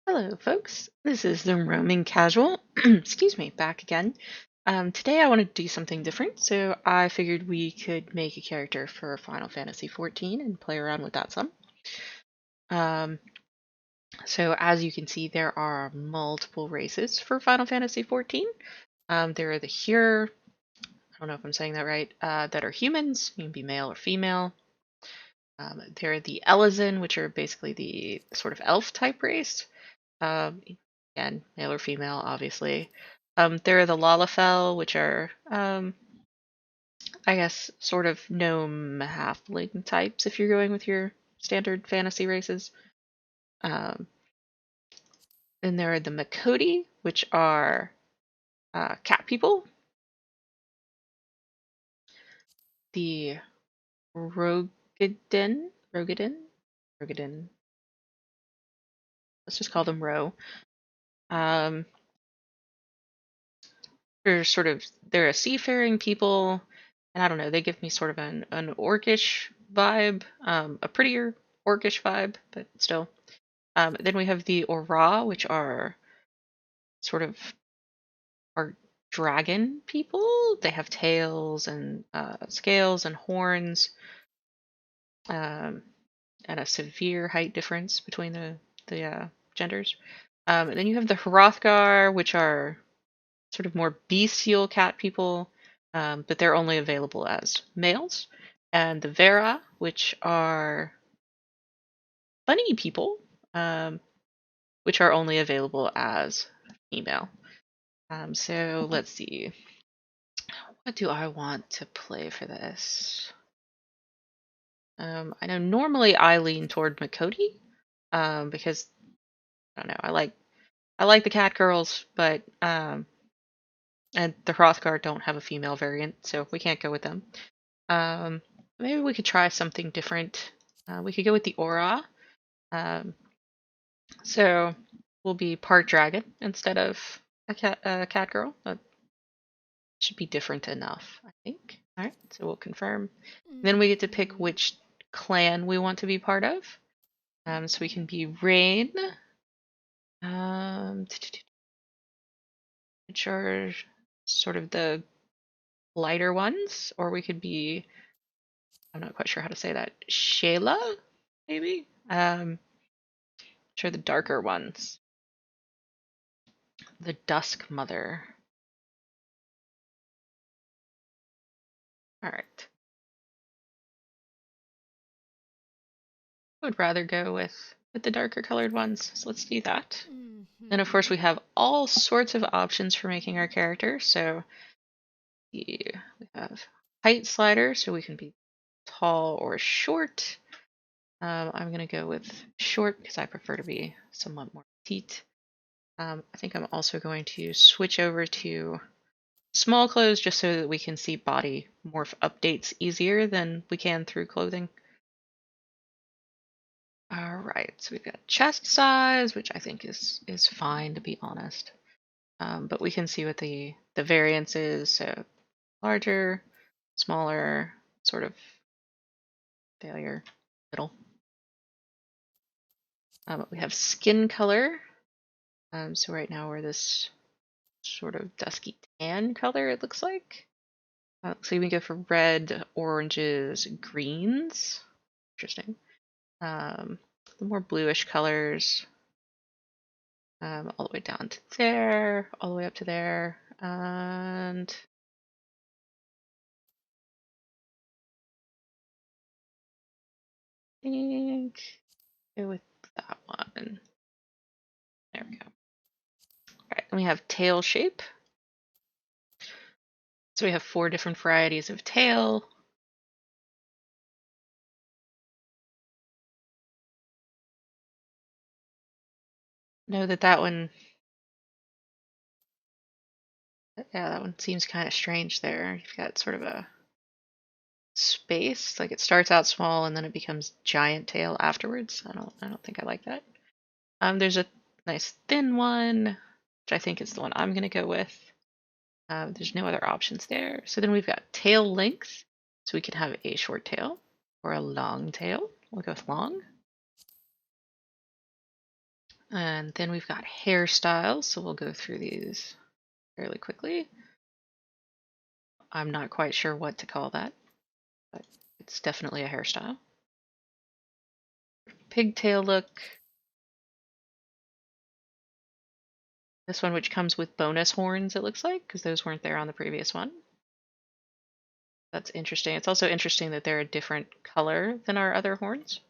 Hello, folks. This is the Roaming Casual. Excuse me, back again. Today I want to do something different, so I figured we could make a character for Final Fantasy XIV and play around with that some. So as you can see, there are multiple races for Final Fantasy XIV. There are the Hyur, I don't know if I'm saying that right, that are humans. You can be male or female. There are the Elezen, which are basically the sort of elf type race. Um, Again, male or female, obviously. There are the Lalafell, which are, I guess, sort of gnome halfling types if you're going with your standard fantasy races. Um, then there are the Makoti, which are cat people. The Rogadin. Let's just call them Ro. Um, they're a seafaring people, and I don't know, they give me sort of an orcish vibe, a prettier orcish vibe, but still. Then we have the Aura, which are sort of are dragon people. They have tails and scales and horns, um, and a severe height difference between the genders. And then you have the Hrothgar, which are sort of more bestial cat people, but they're only available as males. And the Vera, which are bunny people, which are only available as female. So let's see. What do I want to play for this? I know normally I lean toward Makoti, because I don't know, I like the cat girls, but and the Hrothgar don't have a female variant, so we can't go with them. Maybe we could try something different. We could go with the Aura. Um, so we'll be part dragon instead of a cat girl. That should be different enough, I think. All right, so we'll confirm. Then we get to pick which clan we want to be part of. So we can be Rain, which are sort of the lighter ones, or we could be, I'm not quite sure how to say that, Shayla, maybe? Which are the darker ones. The Dusk Mother. Alright. I would rather go with the darker colored ones, so let's do that. And of course we have all sorts of options for making our character, so we have height slider, so we can be tall or short. I'm going to go with short because I prefer to be somewhat more petite. I think I'm also going to switch over to small clothes just so that we can see body morph updates easier than we can through clothing. All right, so we've got chest size, which I think is fine, to be honest. But we can see what the variance is. So larger, smaller, sort of failure, middle. We have skin color. So right now we're this sort of dusky tan color, it looks like. So we go for red, oranges, greens. Interesting. The more bluish colors. All the way down to there, all the way up to there, and I think go with that one. There we go. All right, and we have tail shape. So we have 4 different varieties of tail. Know that one, yeah, that one seems kind of strange there. You've got sort of a space, like it starts out small and then it becomes giant tail afterwards. I don't think I like that. There's a nice thin one, which I think is the one I'm gonna go with. There's no other options there. So then we've got tail length. So we can have a short tail or a long tail. We'll go with long. And then we've got hairstyles, so we'll go through these fairly quickly. I'm not quite sure what to call that, but it's definitely a hairstyle. Pigtail look. This one, which comes with bonus horns, it looks like, because those weren't there on the previous one. That's interesting. It's also interesting that they're a different color than our other horns.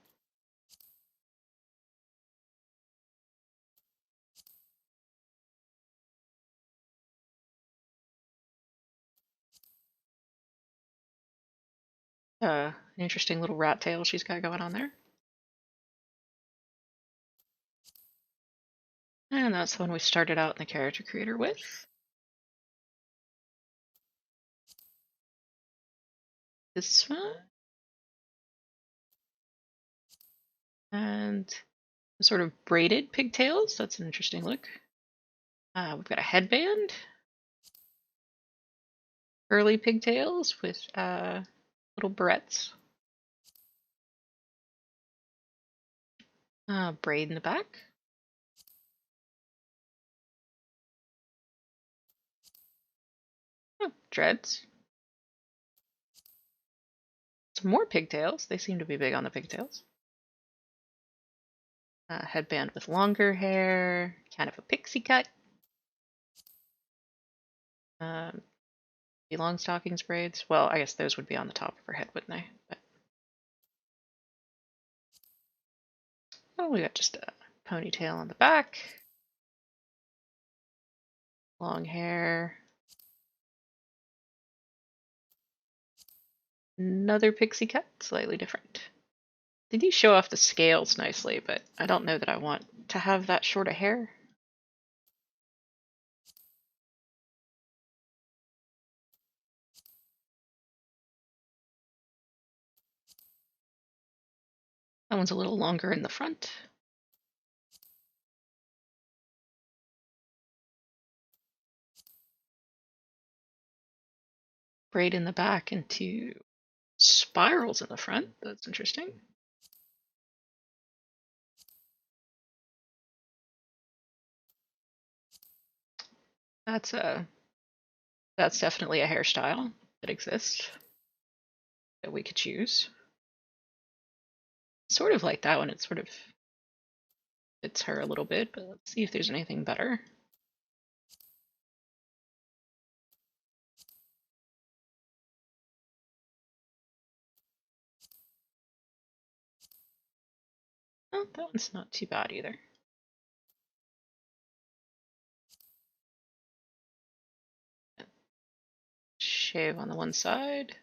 An interesting little rat tail she's got going on there. And that's the one we started out in the character creator with. This one. And sort of braided pigtails. That's an interesting look. We've got a headband. Curly pigtails with little barrettes. Braid in the back. Oh, dreads. Some more pigtails. They seem to be big on the pigtails. Headband with longer hair, kind of a pixie cut. Long stockings braids. Well, I guess those would be on the top of her head, wouldn't they? But oh, we got just a ponytail on the back. Long hair. Another pixie cut, slightly different. They do show off the scales nicely, but I don't know that I want to have that short of hair. That one's a little longer in the front. Braid in the back into spirals in the front. That's interesting. That's definitely a hairstyle that exists that we could choose. Sort of like that one. It sort of fits her a little bit, but let's see if there's anything better. Oh, that one's not too bad either. Shave on the one side.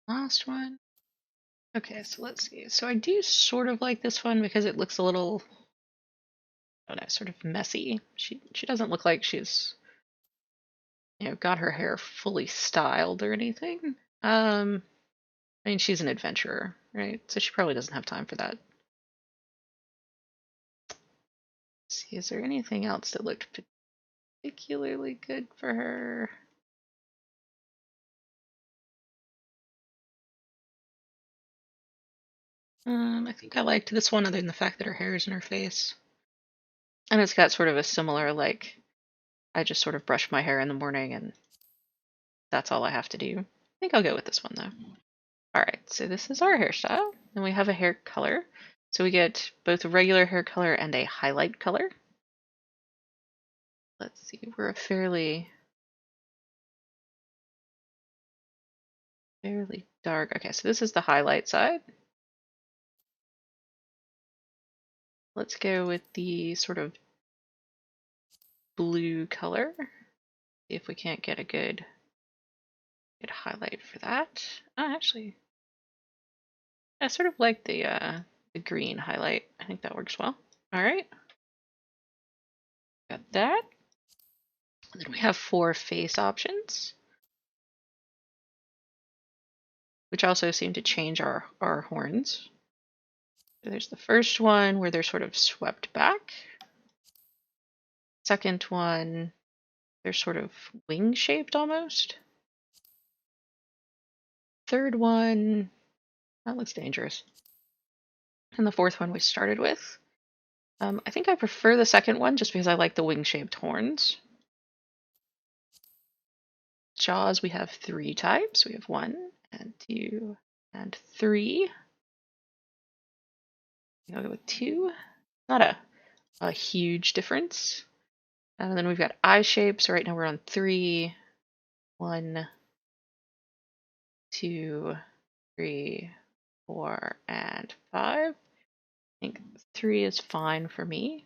Last one. Okay, so let's see. So I do sort of like this one because it looks a little, I don't know, sort of messy. She doesn't look like she's, got her hair fully styled or anything. I mean, she's an adventurer, right? So she probably doesn't have time for that. Let's see, is there anything else that looked particularly good for her? I think I liked this one other than the fact that her hair is in her face. And it's got sort of a similar, like, I just sort of brush my hair in the morning and that's all I have to do. I think I'll go with this one though. Alright, so this is our hairstyle. And we have a hair color. So we get both a regular hair color and a highlight color. Let's see, we're a fairly dark. Okay, so this is the highlight side. Let's go with the sort of blue color. See if we can't get a good highlight for that. Oh, actually, I sort of like the green highlight. I think that works well. All right, got that. And then we have 4 face options, which also seem to change our horns. So there's the first one where they're sort of swept back. Second one, they're sort of wing-shaped almost. Third one, that looks dangerous. And the fourth one we started with. I think I prefer the second one just because I like the wing-shaped horns. Jaws, we have 3 types. We have 1 and 2 and 3. I'll go with 2. Not a huge difference. And then we've got eye shapes. So right now we're on 3. 1, 2, 3, 4, and 5. I think 3 is fine for me.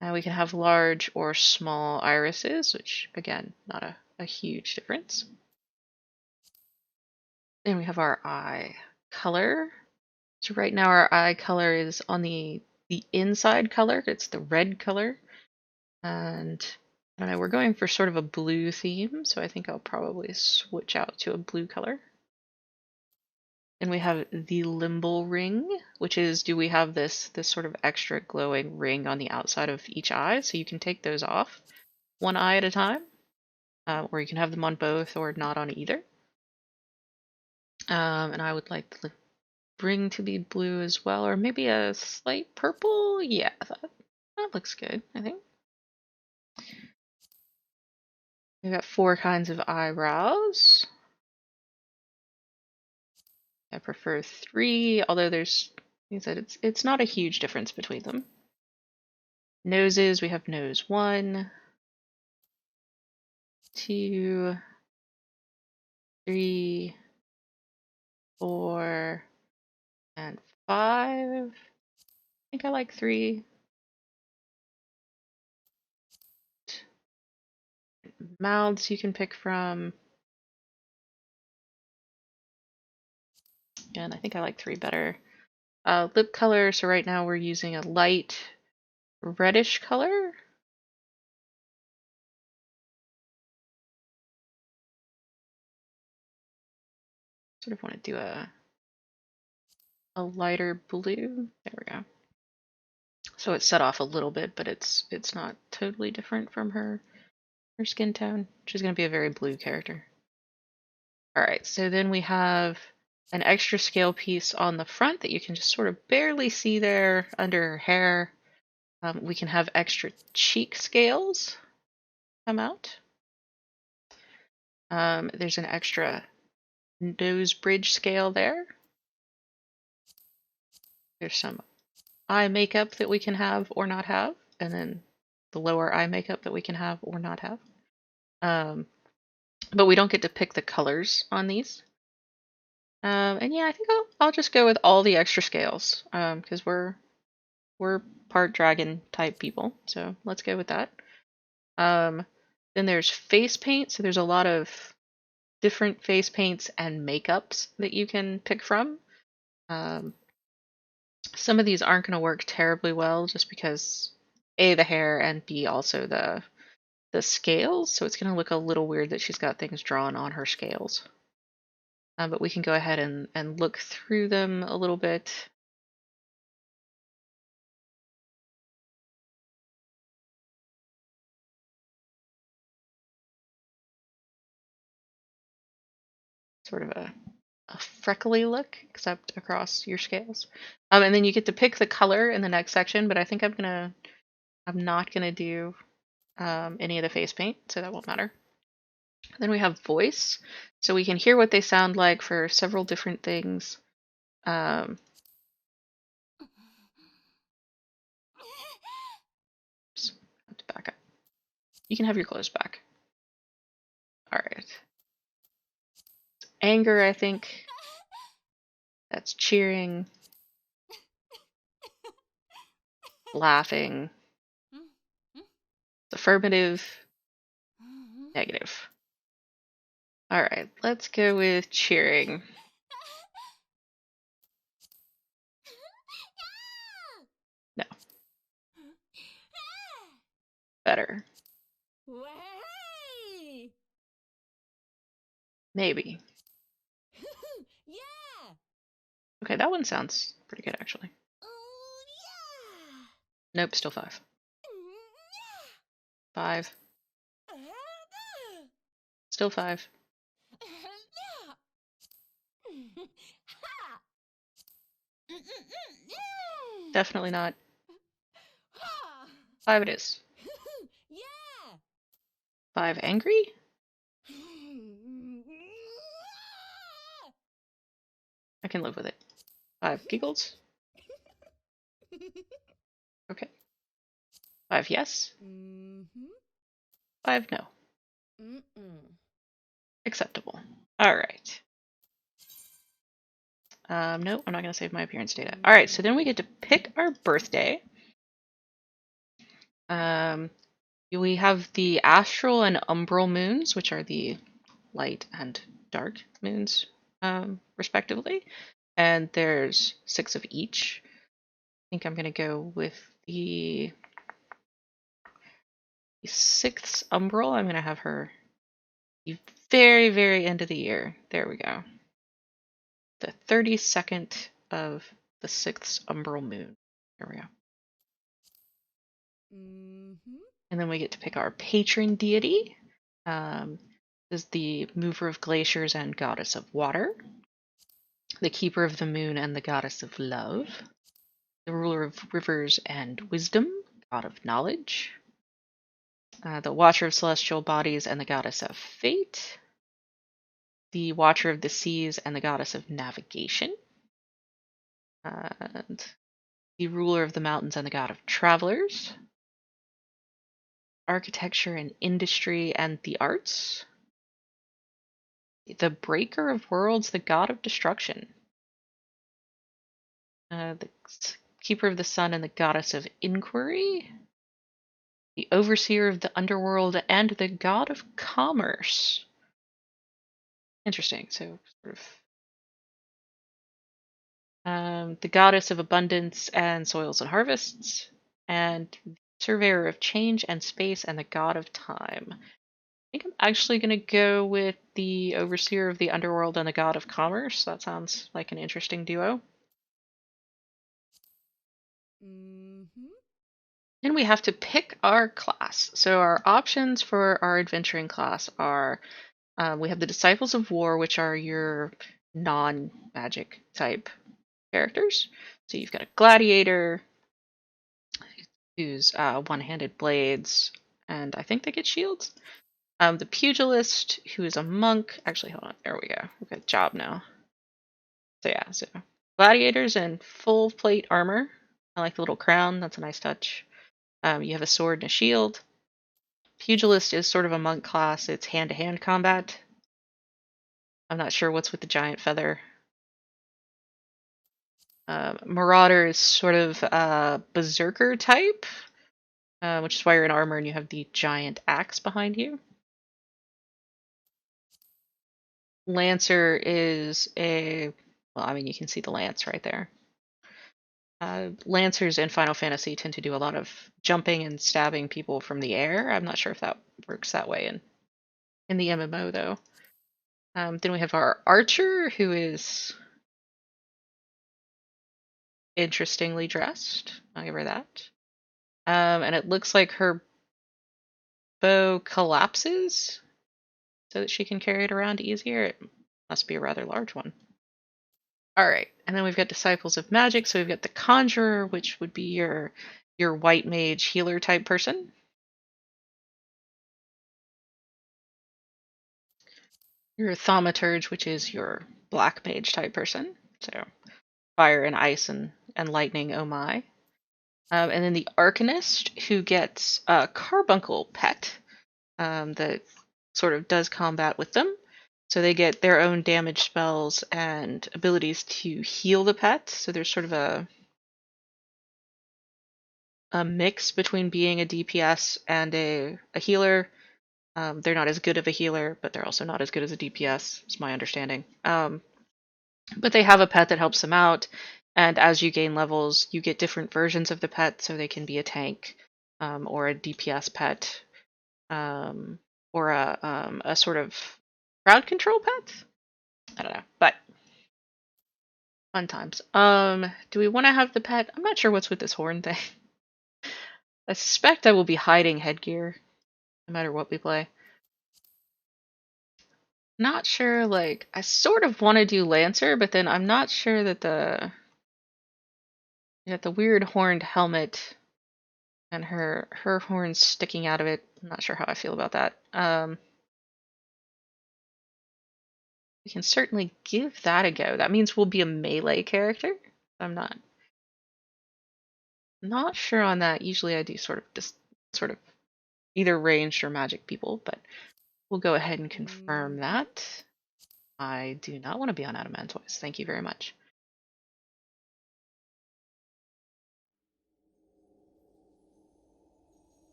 And we can have large or small irises, which again, not a huge difference. Then we have our eye color. So right now our eye color is on the inside color. It's the red color. And I don't know, we're going for sort of a blue theme, so I think I'll probably switch out to a blue color. Then we have the Limbal Ring, which is, do we have this sort of extra glowing ring on the outside of each eye? So you can take those off one eye at a time, or you can have them on both or not on either. And I would like the ring to be blue as well, or maybe a slight purple. Yeah, that looks good, I think. We've got 4 kinds of eyebrows. I prefer 3, although there's, like I said, it's not a huge difference between them. Noses, we have nose 1, 2, 3, 4, and 5. I think I like 3. Mouths you can pick from. And I think I like 3 better. Lip color, so right now we're using a light reddish color. Sort of want to do a lighter blue. There we go. So it's set off a little bit, but it's not totally different from her skin tone. She's going to be a very blue character. Alright, so then we have an extra scale piece on the front that you can just sort of barely see there under her hair. We can have extra cheek scales come out. There's an extra nose bridge scale there. There's some eye makeup that we can have or not have, and then the lower eye makeup that we can have or not have. But we don't get to pick the colors on these. And yeah, I think I'll just go with all the extra scales, because we're part dragon type people, so let's go with that. Then there's face paint, so there's a lot of different face paints and makeups that you can pick from. Some of these aren't going to work terribly well just because A, the hair, and B, also the scales, so it's going to look a little weird that she's got things drawn on her scales. But we can go ahead and look through them a little bit. Sort of a freckly look, except across your scales. And then you get to pick the color in the next section, but I think I'm not gonna do any of the face paint, so that won't matter. Then we have voice, so we can hear what they sound like for several different things. Oops, have to back up. You can have your clothes back. All right. Anger, I think. That's cheering. Laughing. Affirmative. Negative. All right, let's go with cheering. No. Better. Maybe. Okay, that one sounds pretty good, actually. Nope, still 5. 5. Still 5. Definitely not. 5 it is. 5 angry? I can live with it. 5 giggles? Okay. 5 yes? 5 no. Acceptable. Alright. No, I'm not going to save my appearance data. Alright, so then we get to pick our birthday. We have the astral and umbral moons, which are the light and dark moons, respectively. And there's 6 of each. I think I'm going to go with the 6th umbral. I'm going to have her the very, very end of the year. There we go. The 32nd of the 6th umbral moon. There we go. And then we get to pick our patron deity. This is the mover of glaciers and goddess of water. The keeper of the moon and the goddess of love. The ruler of rivers and wisdom, god of knowledge. The watcher of celestial bodies and the goddess of fate. The watcher of the seas and the goddess of navigation. And the ruler of the mountains and the god of travelers. Architecture and industry and the arts. The breaker of worlds, the god of destruction. The keeper of the sun and the goddess of inquiry. The overseer of the underworld and the god of commerce. Interesting. So, sort of the goddess of abundance and soils and harvests, and surveyor of change and space, and the god of time. I think I'm actually going to go with the overseer of the underworld and the god of commerce. That sounds like an interesting duo. Then we have to pick our class. So our options for our adventuring class are we have the Disciples of War, which are your non-magic type characters. So you've got a gladiator who's one-handed blades, and I think they get shields. The pugilist, who is a monk. Actually, hold on. There we go. We've got a job now. So yeah, so gladiators in full plate armor. I like the little crown. That's a nice touch. You have a sword and a shield. Pugilist is sort of a monk class. It's hand-to-hand combat. I'm not sure what's with the giant feather. Marauder is sort of a berserker type, which is why you're in armor and you have the giant axe behind you. Lancer is well, I mean, you can see the lance right there. Lancers in Final Fantasy tend to do a lot of jumping and stabbing people from the air. I'm not sure if that works that way in the MMO, though. Then we have our archer, who is interestingly dressed. I'll give her that. And it looks like her bow collapses so that she can carry it around easier. It must be a rather large one. Alright, and then we've got Disciples of Magic. So we've got the Conjurer, which would be your white mage healer type person. Your Thaumaturge, which is your black mage type person. So fire and ice and lightning, oh my. And then the Arcanist, who gets a carbuncle pet that sort of does combat with them. So they get their own damage spells and abilities to heal the pet. So there's sort of a mix between being a DPS and a healer. They're not as good of a healer, but they're also not as good as a DPS, is my understanding. But they have a pet that helps them out, and as you gain levels, you get different versions of the pet, so they can be a tank, or a DPS pet, or a sort of crowd control pet? I don't know, but fun times. Do we want to have the pet? I'm not sure what's with this horn thing. I suspect I will be hiding Headgear. no matter what we play. Not sure, like, I sort of want to do Lancer, but then I'm not sure that the weird horned helmet and her horns sticking out of it. I'm not sure how I feel about that. We can certainly give that a go. That means we'll be a melee character. I'm not sure on that. Usually I do sort of either ranged or magic people, but we'll go ahead and confirm that. I do not want to be on Adamantoise. Thank you very much.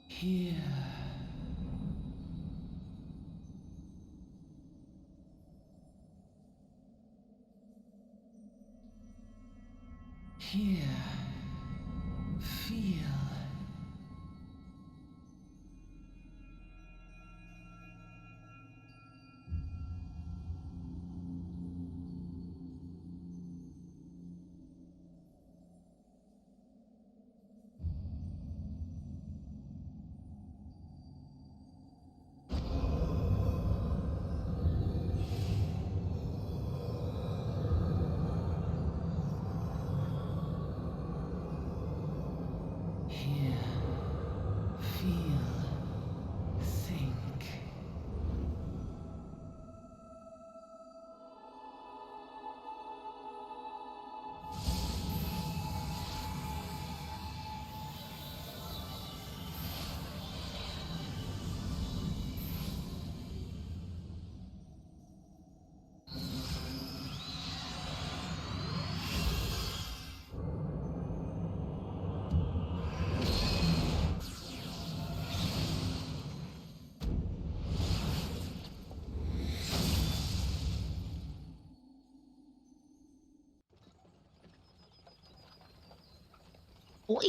Here. Here. Feel. Here. Feel. Think. Boy.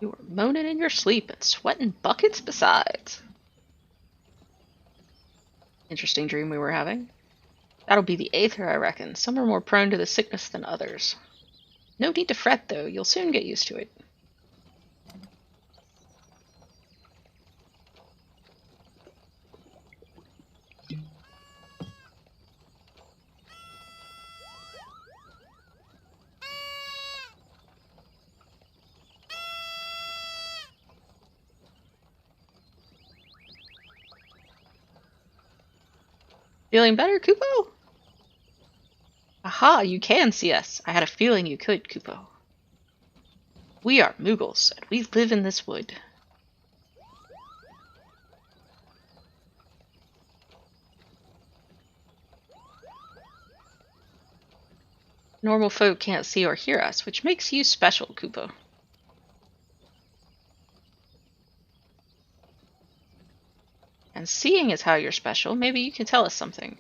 You were moaning in your sleep and sweating buckets besides. Interesting dream we were having. That'll be the Aether, I reckon. Some are more prone to the sickness than others. No need to fret, though. You'll soon get used to it. Feeling better, Kupo? Aha, you can see us. I had a feeling you could, Kupo. We are Moogles, and we live in this wood. Normal folk can't see or hear us, which makes you special, Kupo. And seeing is how you're special. Maybe you can tell us something.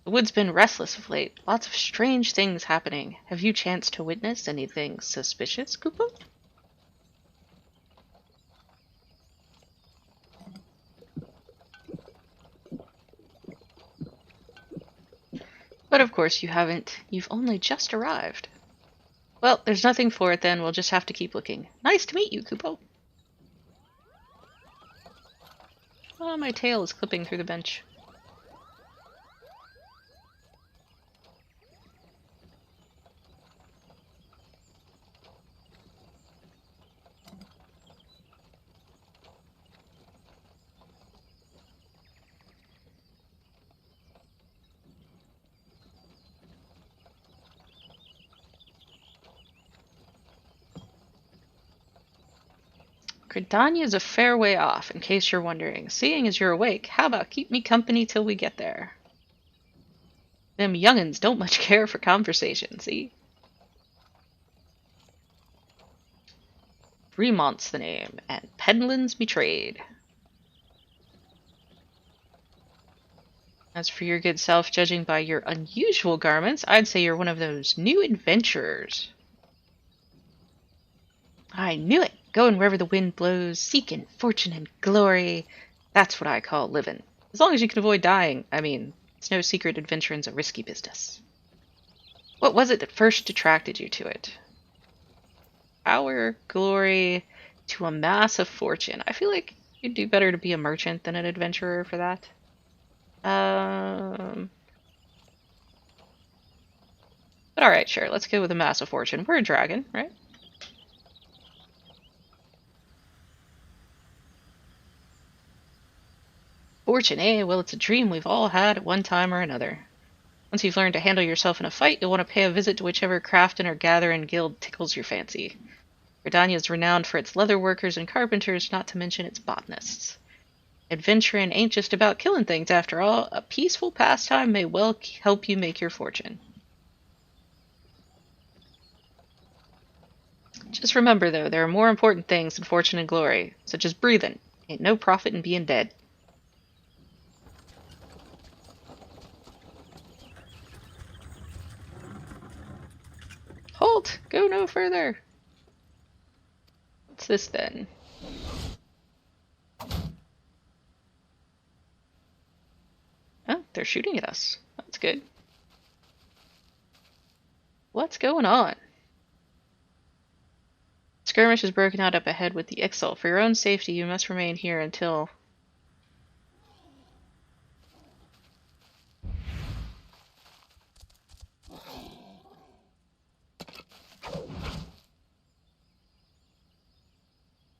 The wood's been restless of late. Lots of strange things happening. Have you chanced to witness anything suspicious, Kupo? But of course you haven't. You've only just arrived. Well, there's nothing for it then. We'll just have to keep looking. Nice to meet you, Kupo. Oh, my tail is clipping through the bench. Grindania is a fair way off, in case you're wondering. Seeing as you're awake, how about keep me company till we get there? Them young'uns don't much care for conversation, see? Fremont's the name, and Penland's betrayed. As for your good self, judging by your unusual garments, I'd say you're one of those new adventurers. I knew it! Going wherever the wind blows, seeking fortune and glory. That's what I call living. As long as you can avoid dying. I mean, it's no secret adventuring's a risky business. What was it that first attracted you to it? Power, glory, to amass a fortune. I feel like you'd do better to be a merchant than an adventurer for that. But alright, sure, let's go with amass a fortune. We're a dragon, right? Fortune, eh? Well, it's a dream we've all had at one time or another. Once you've learned to handle yourself in a fight, you'll want to pay a visit to whichever craftin' or gatherin' guild tickles your fancy. Grindania is renowned for its leather workers and carpenters, not to mention its botanists. Adventuring ain't just about killing things, after all. A peaceful pastime may well help you make your fortune. Just remember, though, there are more important things than fortune and glory, such as breathing. Ain't no profit in being dead. Halt! Go no further! What's this, then? Oh, they're shooting at us. That's good. What's going on? Skirmish is broken out up ahead with the Ixal. For your own safety, you must remain here until...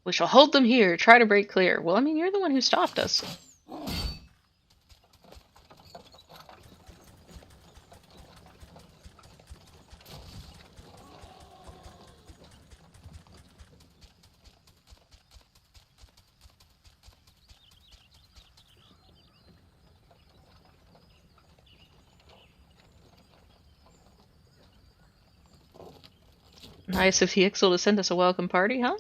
We shall hold them here. Try to break clear. Well, I mean, you're the one who stopped us. Nice of the Ixal to send us a welcome party, huh?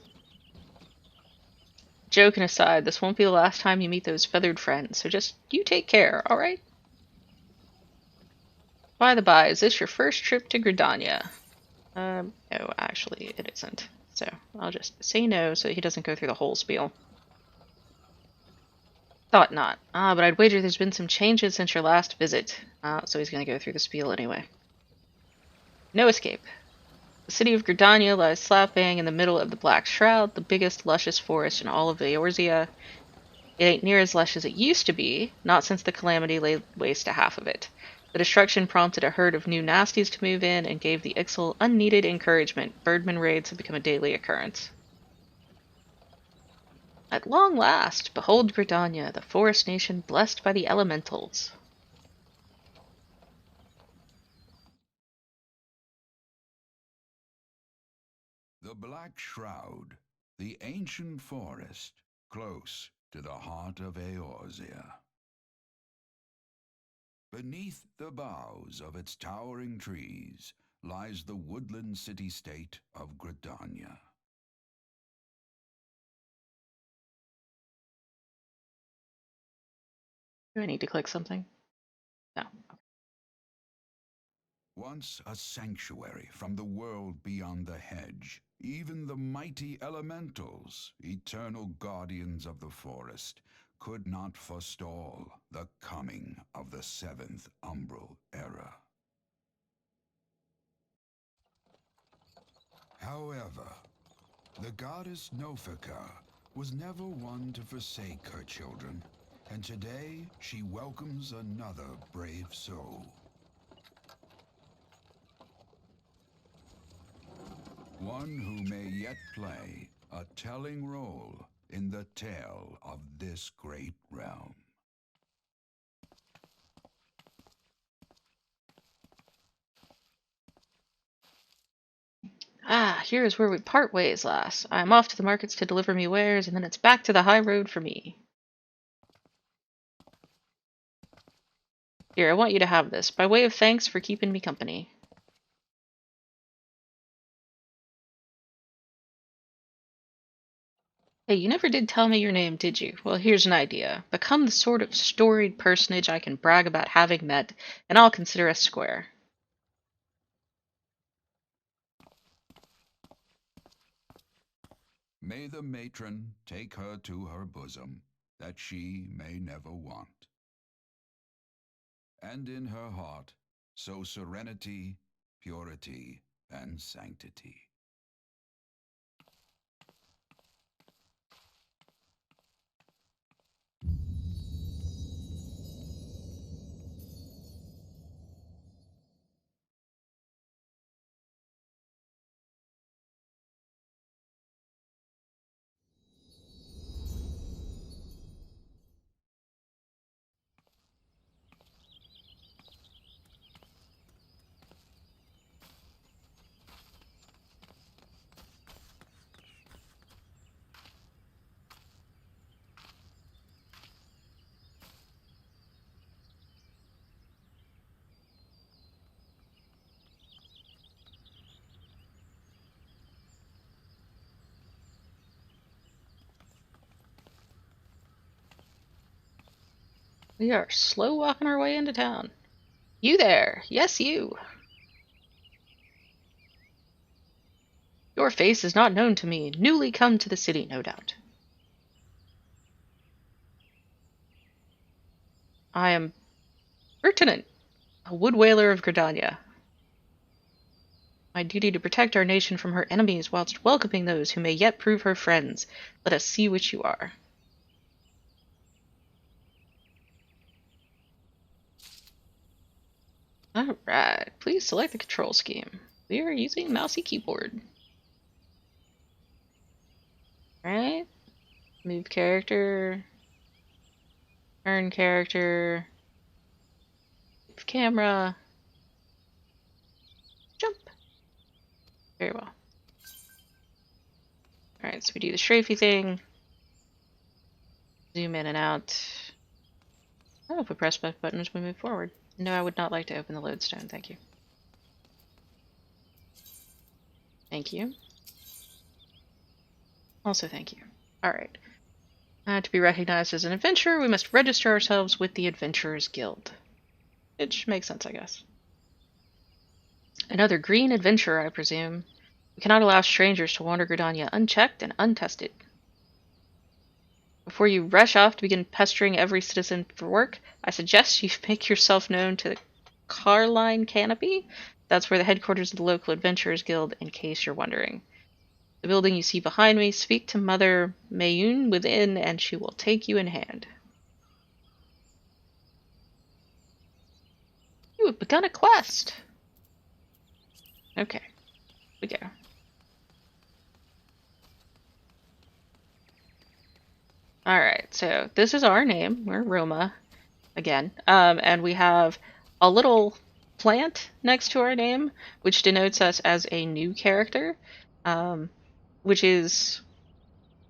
Joking aside, this won't be the last time you meet those feathered friends, so just you take care, alright? By the by, is this your first trip to Grindania? No, actually, it isn't. So, I'll just say no so he doesn't go through the whole spiel. Thought not. But I'd wager there's been some changes since your last visit. So he's gonna go through the spiel anyway. No escape. The city of Grindania lies slap bang in the middle of the Black Shroud, the biggest luscious forest in all of Eorzea. It ain't near as lush as it used to be, not since the calamity laid waste to half of it. The destruction prompted a herd of new nasties to move in and gave the Ixal unneeded encouragement. Birdman raids have become a daily occurrence. At long last, behold Grindania, the forest nation blessed by the elementals. The Black Shroud, the ancient forest, close to the heart of Eorzea. Beneath the boughs of its towering trees lies the woodland city-state of Grindania. Do I need to click something? No. Once a sanctuary from the world beyond the hedge, even the mighty elementals, eternal guardians of the forest, could not forestall the coming of the seventh umbral era. However, the goddess Nofika was never one to forsake her children, and today she welcomes another brave soul. One who may yet play a telling role in the tale of this great realm. Here is where we part ways, lass. I am off to the markets to deliver me wares, and then it's back to the high road for me. Here, I want you to have this, by way of thanks for keeping me company. Hey, you never did tell me your name, did you? Well, here's an idea. Become the sort of storied personage I can brag about having met, and I'll consider us square. May the matron take her to her bosom, that she may never want. And in her heart sow serenity, purity, and sanctity. We are slow walking our way into town. You there! Yes, you! Your face is not known to me, newly come to the city, no doubt. I am Pertinent, a wood whaler of Grindania. My duty to protect our nation from her enemies whilst welcoming those who may yet prove her friends. Let us see which you are. Alright, please select the control scheme. We are using mousey keyboard. Alright, move character, turn character, move camera, jump. Very well. Alright, so we do the strafey thing. Zoom in and out. Oh, if we press both buttons, we move forward. No, I would not like to open the lodestone, thank you. Thank you. Also thank you. Alright. To be recognized as an adventurer, we must register ourselves with the Adventurers Guild. Which makes sense, I guess. Another green adventurer, I presume. We cannot allow strangers to wander Grindania unchecked and untested. Before you rush off to begin pestering every citizen for work, I suggest you make yourself known to the Carline Canopy. That's where the headquarters of the local Adventurers Guild, in case you're wondering. The building you see behind me, speak to Mother Mayun within, and she will take you in hand. You have begun a quest! Okay, we go. Alright, so this is our name. We're Roma, again. And we have a little plant next to our name, which denotes us as a new character, which is,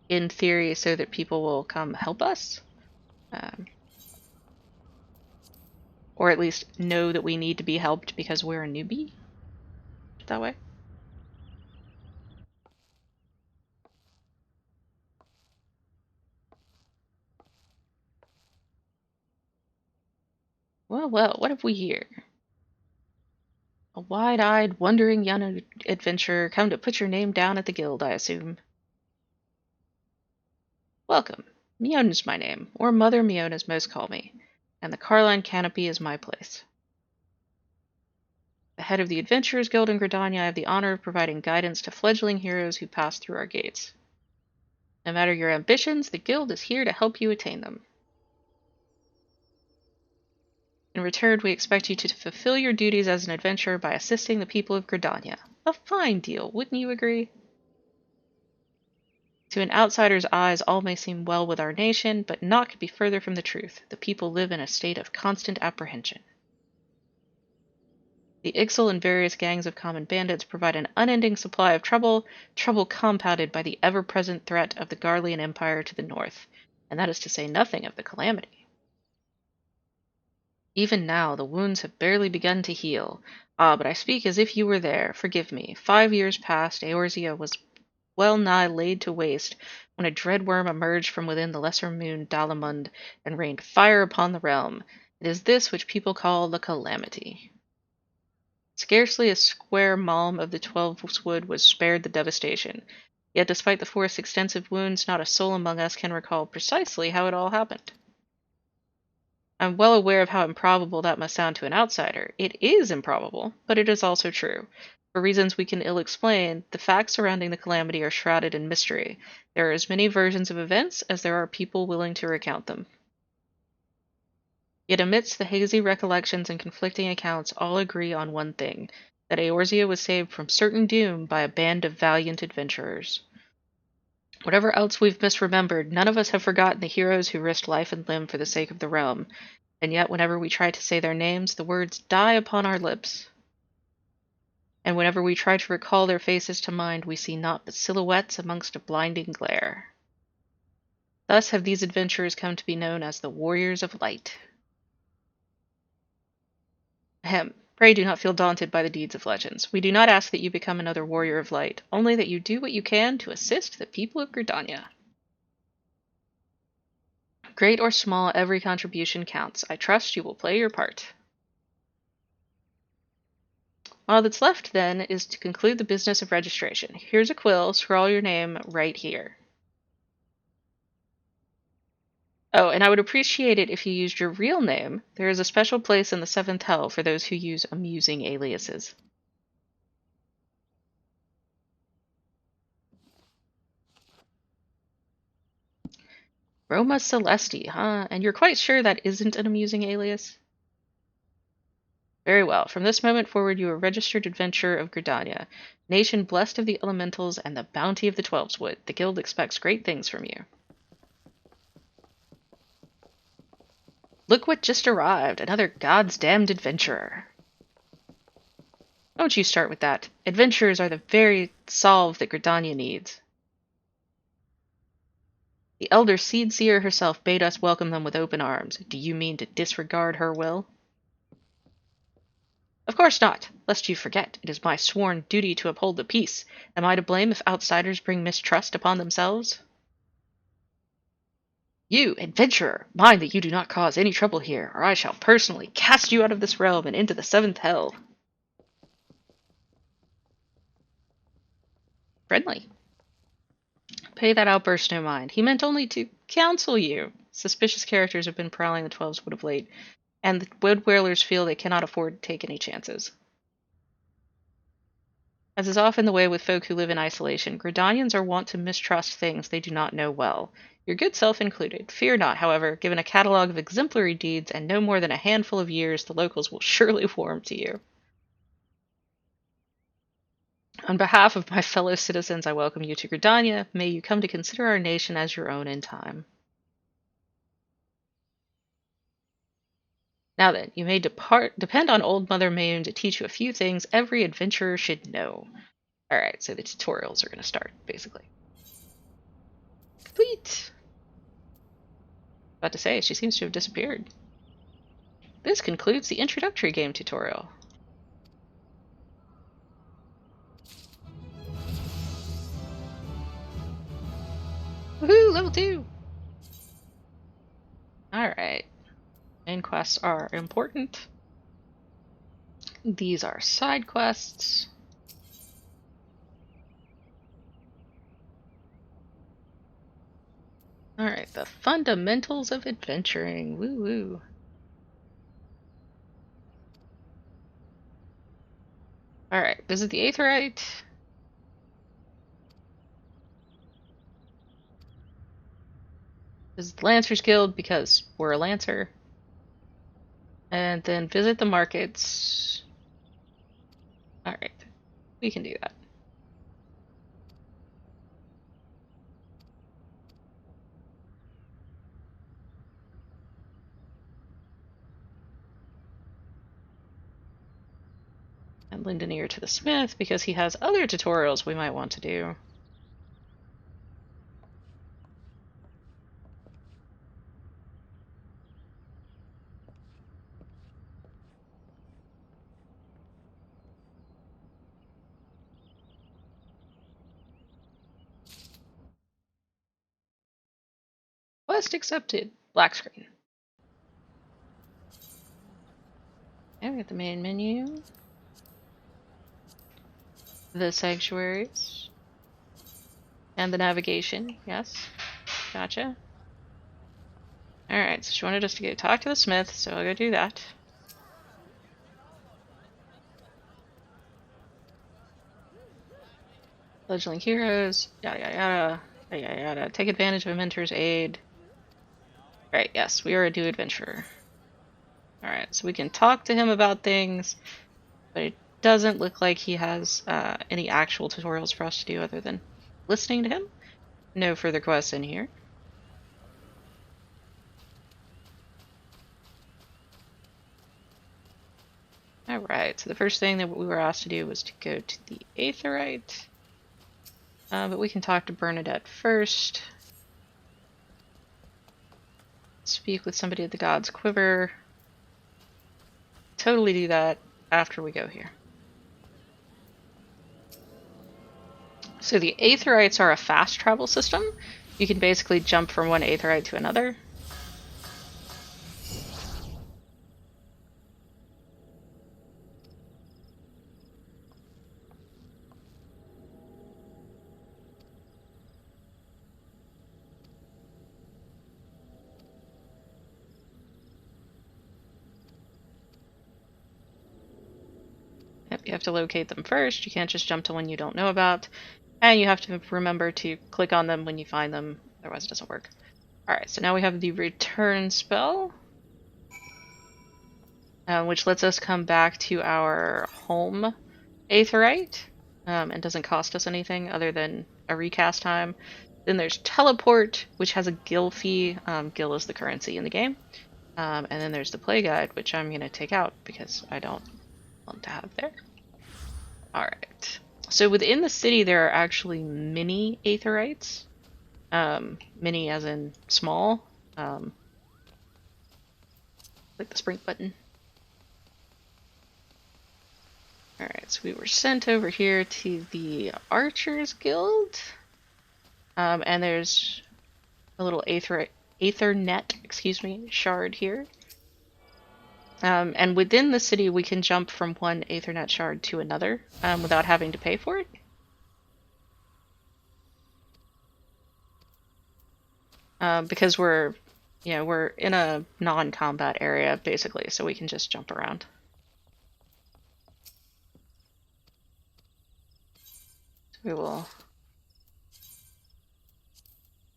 in theory, so that people will come help us. Or at least know that we need to be helped because we're a newbie. That way. Well, well, what have we here? A wide-eyed, wondering young adventurer come to put your name down at the guild, I assume. Welcome. Miona's my name, or Mother Miona as most call me, and the Carline Canopy is my place. The head of the Adventurers Guild in Grindania, I have the honor of providing guidance to fledgling heroes who pass through our gates. No matter your ambitions, the guild is here to help you attain them. In return, we expect you to fulfill your duties as an adventurer by assisting the people of Grindania. A fine deal, wouldn't you agree? To an outsider's eyes, all may seem well with our nation, but naught could be further from the truth. The people live in a state of constant apprehension. The Ixal and various gangs of common bandits provide an unending supply of trouble, trouble compounded by the ever-present threat of the Garlean Empire to the north, and that is to say nothing of the calamity. Even now, the wounds have barely begun to heal. Ah, but I speak as if you were there. Forgive me. 5 years past, Eorzea was well nigh laid to waste when a dread worm emerged from within the lesser moon Dalamund and rained fire upon the realm. It is this which people call the Calamity. Scarcely a square malm of the Twelveswood was spared the devastation. Yet despite the forest's extensive wounds, not a soul among us can recall precisely how it all happened. I'm well aware of how improbable that must sound to an outsider. It is improbable, but it is also true. For reasons we can ill explain, the facts surrounding the calamity are shrouded in mystery. There are as many versions of events as there are people willing to recount them. Yet amidst the hazy recollections and conflicting accounts, all agree on one thing, that Eorzea was saved from certain doom by a band of valiant adventurers. Whatever else we've misremembered, none of us have forgotten the heroes who risked life and limb for the sake of the realm, and yet whenever we try to say their names, the words die upon our lips. And whenever we try to recall their faces to mind, we see naught but silhouettes amongst a blinding glare. Thus have these adventurers come to be known as the Warriors of Light. Ahem. Pray do not feel daunted by the deeds of legends. We do not ask that you become another Warrior of Light, only that you do what you can to assist the people of Grindania. Great or small, every contribution counts. I trust you will play your part. All that's left, then, is to conclude the business of registration. Here's a quill. Scrawl your name right here. Oh, and I would appreciate it if you used your real name. There is a special place in the Seventh Hell for those who use amusing aliases. Roma Celesti, huh? And you're quite sure that isn't an amusing alias? Very well. From this moment forward, you are a registered adventurer of Grindania, nation blessed of the elementals and the bounty of the Twelveswood. The guild expects great things from you. Look what just arrived, another God's damned adventurer. Don't you start with that. Adventurers are the very salve that Grindania needs. The elder Seed Seer herself bade us welcome them with open arms. Do you mean to disregard her will? Of course not. Lest you forget, it is my sworn duty to uphold the peace. Am I to blame if outsiders bring mistrust upon themselves? You, adventurer, mind that you do not cause any trouble here, or I shall personally cast you out of this realm and into the seventh hell. Friendly. Pay that outburst no mind. He meant only to counsel you. Suspicious characters have been prowling the Twelveswood of late, and the wood whalers feel they cannot afford to take any chances. As is often the way with folk who live in isolation, Grindanians are wont to mistrust things they do not know well, your good self included. Fear not, however, given a catalogue of exemplary deeds and no more than a handful of years, the locals will surely warm to you. On behalf of my fellow citizens, I welcome you to Grindania. May you come to consider our nation as your own in time. Now then, you may depend on Old Mother Mayune to teach you a few things every adventurer should know. Alright, so the tutorials are going to start, basically. Complete! About to say, she seems to have disappeared. This concludes the introductory game tutorial. Woohoo! Level 2! Alright. Main quests are important. These are side quests. Alright, the fundamentals of adventuring. Woo woo. Alright, visit the Aetheryte. Visit the Lancers Guild because we're a Lancer. And then visit the markets. Alright, we can do that. And lend an ear to the smith because he has other tutorials we might want to do. Quest accepted. Black screen. And we got the main menu. The sanctuaries. And the navigation. Yes. Gotcha. Alright, so she wanted us to go talk to the smith, so I'll go do that. Fledgling heroes. Yada yada yada. Yada yada yada. Take advantage of a mentor's aid. Right, yes, we are a new adventurer. Alright, so we can talk to him about things, but it doesn't look like he has any actual tutorials for us to do other than listening to him. No further quests in here. Alright, so the first thing that we were asked to do was to go to the Aetheryte. But we can talk to Bernadette first. Speak with somebody at the God's Quiver. Totally do that after we go here. So the Aetherites are a fast travel system. You can basically jump from one Aetherite to another. Yep, you have to locate them first. You can't just jump to one you don't know about. And you have to remember to click on them when you find them, otherwise it doesn't work. Alright, so now we have the return spell, which lets us come back to our home Aetherite, and doesn't cost us anything other than a recast time. Then there's teleport, which has a gil fee. Gil is the currency in the game. And then there's the play guide, which I'm going to take out because I don't want to have there. Alright. So within the city there are actually mini Aetherites. Mini as in small. Click the sprint button. Alright, so we were sent over here to the Archers Guild. And there's a little Aethernet, shard here. And within the city we can jump from one Aethernet shard to another without having to pay for it. Because we're in a non-combat area basically, so we can just jump around. So we will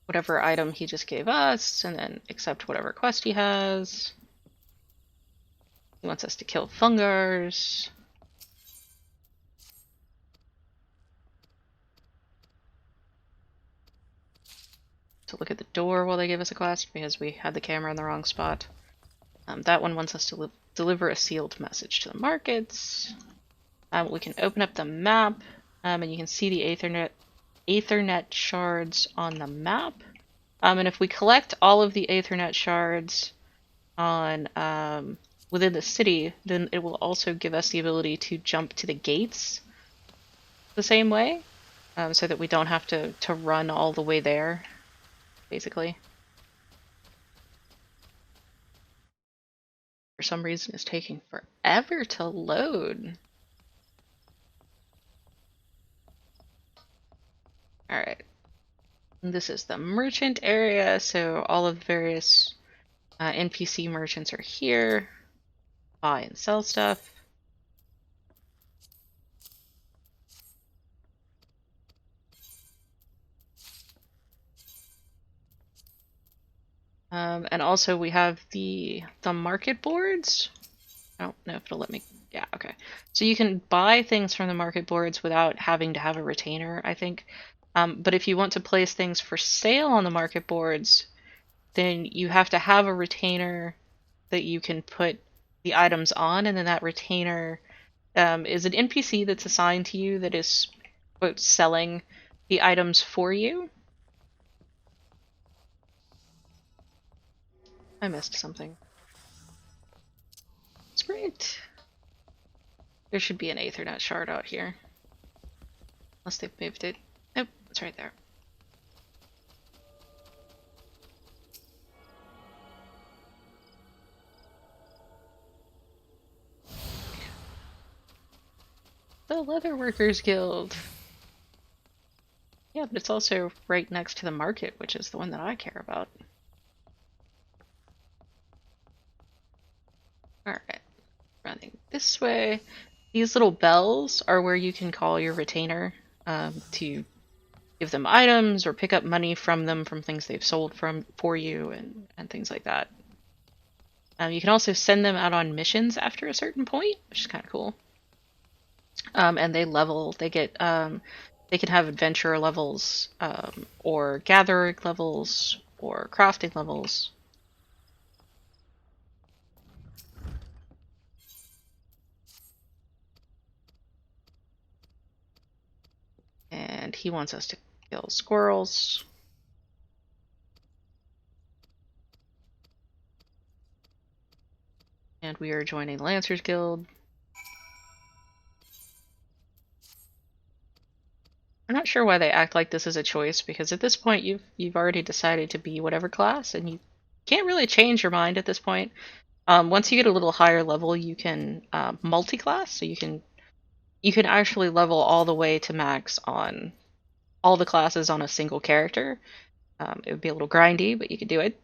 whatever item he just gave us, and then accept whatever quest he has. He wants us to kill Fungars. To look at the door while they give us a quest because we had the camera in the wrong spot. That one wants us to deliver a sealed message to the markets. We can open up the map, and you can see the Aethernet shards on the map. And if we collect all of the Aethernet shards on within the city, then it will also give us the ability to jump to the gates the same way, so that we don't have to run all the way there, basically. For some reason, it's taking forever to load. Alright. This is the merchant area, so all of the various NPC merchants are here. Buy and sell stuff. And also we have the market boards. I don't know if it'll let me. Yeah, okay. So you can buy things from the market boards without having to have a retainer, I think. But if you want to place things for sale on the market boards, then you have to have a retainer that you can put the items on, and then that retainer is an NPC that's assigned to you that is, quote, selling the items for you. I missed something. Great. There should be an Aethernet shard out here. Unless they've moved it. Nope, it's right there. The Leatherworkers Guild. Yeah, but it's also right next to the market, which is the one that I care about. Alright, running this way. These little bells are where you can call your retainer to give them items or pick up money from them from things they've sold for you and things like that. You can also send them out on missions after a certain point, which is kind of cool. And they level. They get they can have adventure levels, or gathering levels, or crafting levels. And he wants us to kill squirrels. And we are joining the Lancers Guild. I'm not sure why they act like this is a choice, because at this point you've already decided to be whatever class, and you can't really change your mind at this point. Once you get a little higher level, you can multi-class, so you can actually level all the way to max on all the classes on a single character. It would be a little grindy, but you could do it.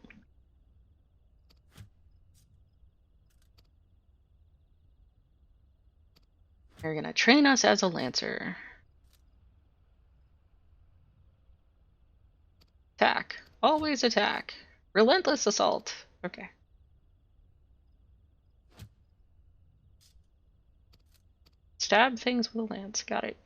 You're gonna train us as a lancer. Attack. Always attack. Relentless assault. Okay. Stab things with a lance. Got it.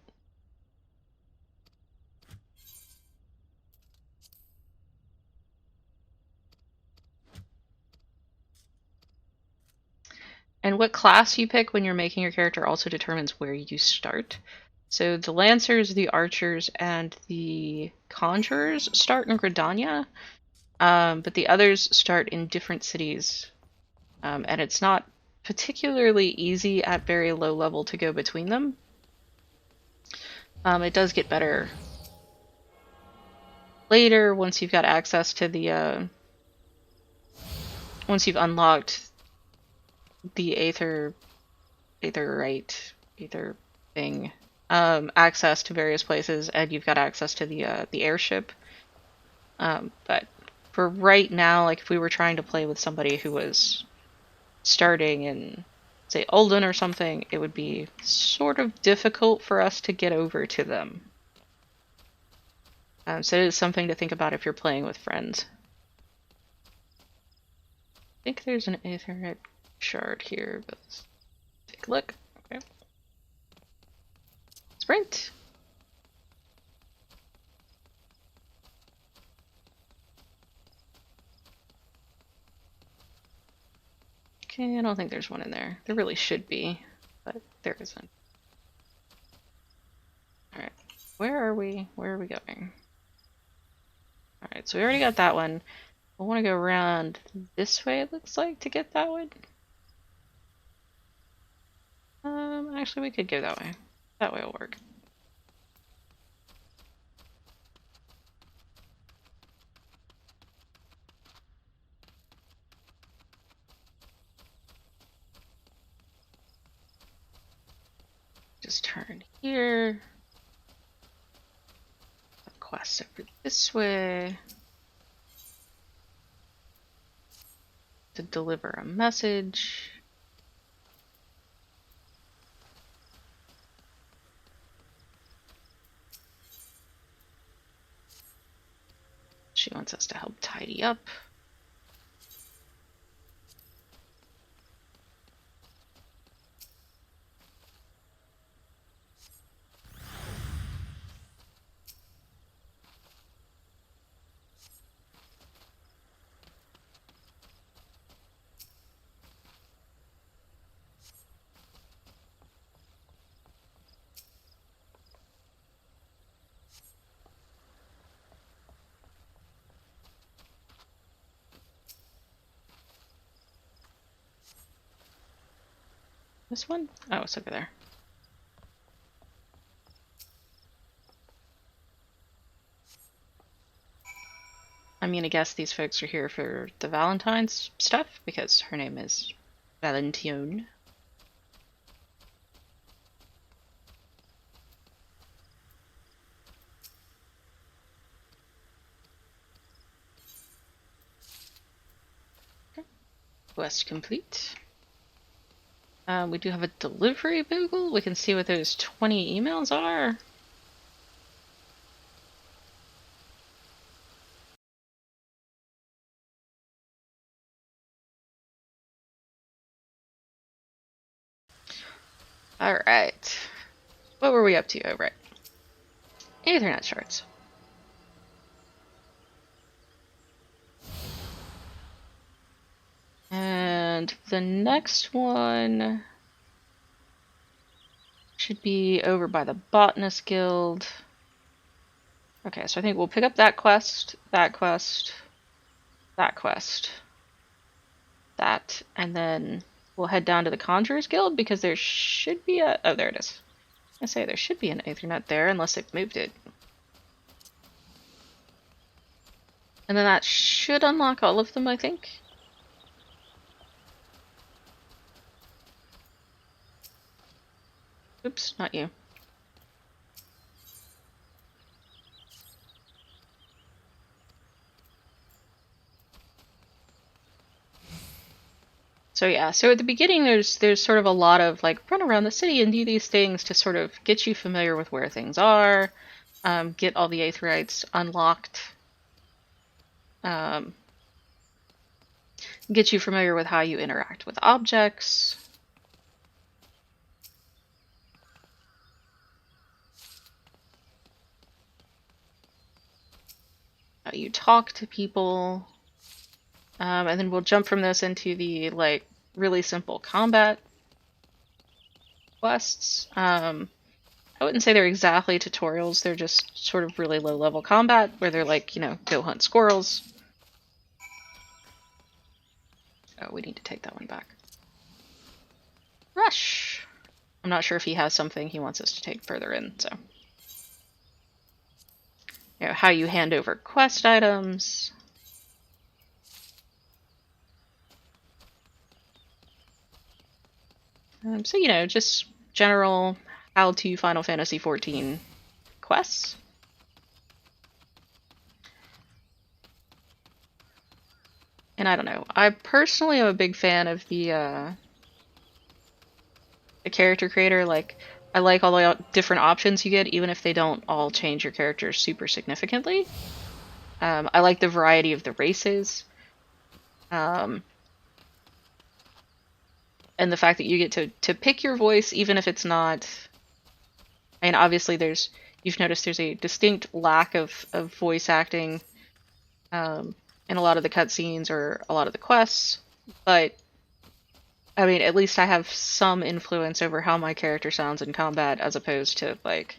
And what class you pick when you're making your character also determines where you start. So the Lancers, the Archers, and the Conjurers start in Grindania, but the others start in different cities. And it's not particularly easy at very low level to go between them. It does get better later once you've got access to the once you've unlocked the Aether thing, access to various places, and you've got access to the airship. But for right now, like if we were trying to play with somebody who was starting in, say, Ulden or something, it would be sort of difficult for us to get over to them. So it is something to think about if you're playing with friends. I think there's an Aetherite shard here, but let's take a look. Okay. Sprint! Okay, I don't think there's one in there. There really should be, but there isn't. Alright, where are we? Where are we going? Alright, so we already got that one. I want to go around this way, it looks like, to get that one. Actually, we could go that way. That way will work. Just turn here. Quest over this way. To deliver a message. She wants us to help tidy up. This one? Oh, it's over there. I'm gonna guess these folks are here for the Valentine's stuff, because her name is Valentine. Quest complete. We do have a delivery bugle. We can see what those 20 emails are. Alright. What were we up to? Oh, right. Ethernet shards. And the next one should be over by the Botanist Guild. Okay, so I think we'll pick up that quest, that quest, that quest, that, and then we'll head down to the Conjurer's Guild because there should be a... Oh, there it is. I say there should be an Aethernet there unless they've moved it. And then that should unlock all of them, I think. Oops, not you. So yeah, so at the beginning there's sort of a lot of like run around the city and do these things to sort of get you familiar with where things are, get all the Aetherites unlocked, get you familiar with how you interact with objects. How you talk to people. And then we'll jump from this into the like really simple combat quests. I wouldn't say they're exactly tutorials, they're just sort of really low level combat where they're like, you know, go hunt squirrels. Oh, we need to take that one back. Rush! I'm not sure if he has something he wants us to take further in, so. You know, how you hand over quest items. So, you know, just general how to Final Fantasy XIV quests. And I don't know, I personally am a big fan of the character creator. Like, I like all the different options you get, even if they don't all change your character super significantly. I like the variety of the races. And the fact that you get to pick your voice, even if it's not... I mean, obviously you've noticed there's a distinct lack of voice acting in a lot of the cutscenes or a lot of the quests, but I mean, at least I have some influence over how my character sounds in combat, as opposed to, like,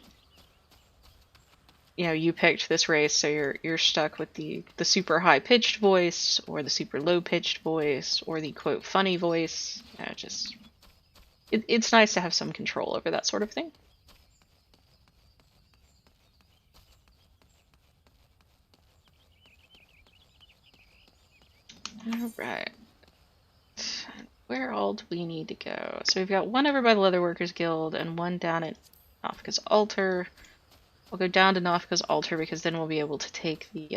you know, you picked this race, so you're stuck with the super high-pitched voice, or the super low-pitched voice, or the, quote, funny voice. You know, just... It's nice to have some control over that sort of thing. Alright. Where all do we need to go? So we've got one over by the Leatherworkers Guild, and one down at Nafka's Altar. We'll go down to Nafka's Altar because then we'll be able to take the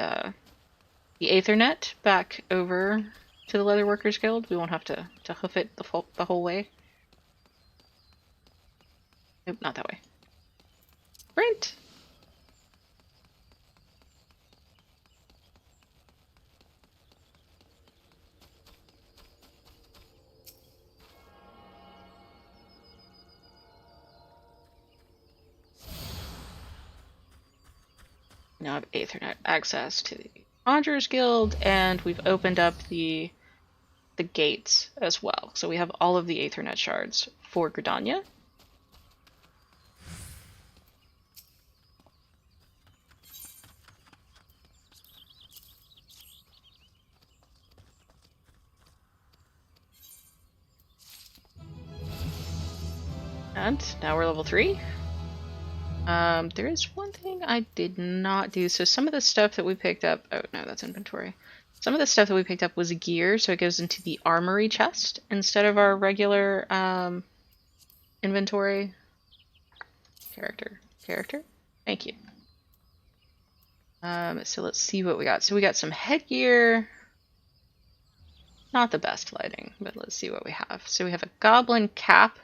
Aethernet back over to the Leatherworkers Guild. We won't have to hoof it the whole way. Nope, not that way. Sprint! Now I have Aethernet access to the Conjurer's Guild, and we've opened up the gates as well. So we have all of the Aethernet shards for Grindania. And now we're level 3. There is one thing I did not do. So some of the stuff that we picked up... Oh, no, that's inventory. Some of the stuff that we picked up was gear, so it goes into the Armory chest instead of our regular inventory. Character? Thank you. So let's see what we got. So we got some headgear. not the best lighting, but let's see what we have. So we have a goblin cap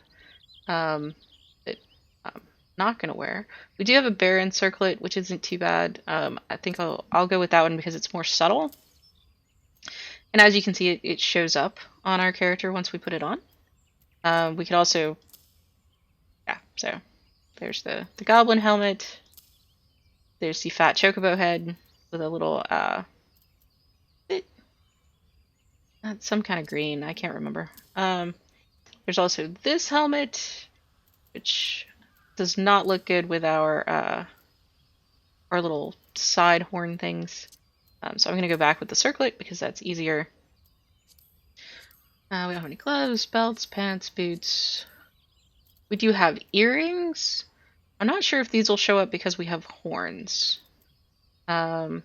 that I'm not gonna wear. We do have a Baron circlet, which isn't too bad. I think I'll go with that one because it's more subtle. And as you can see, it shows up on our character once we put it on. We could also, yeah, so there's the goblin helmet. There's the fat chocobo head with a little, some kind of green, I can't remember. There's also this helmet, which does not look good with our little side horn things. So I'm going to go back with the circlet because that's easier. We don't have any gloves, belts, pants, boots. We do have earrings. I'm not sure if these will show up because we have horns. But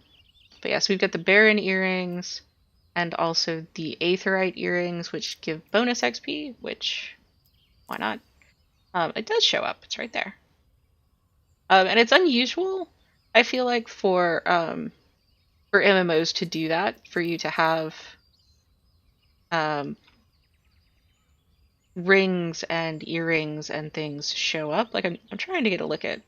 yeah, so we've got the Baron earrings and also the Aetherite earrings, which give bonus XP, which, why not? It does show up. It's right there. And it's unusual, I feel like, for MMOs to do that, for you to have rings and earrings and things show up. Like, I'm trying to get a look at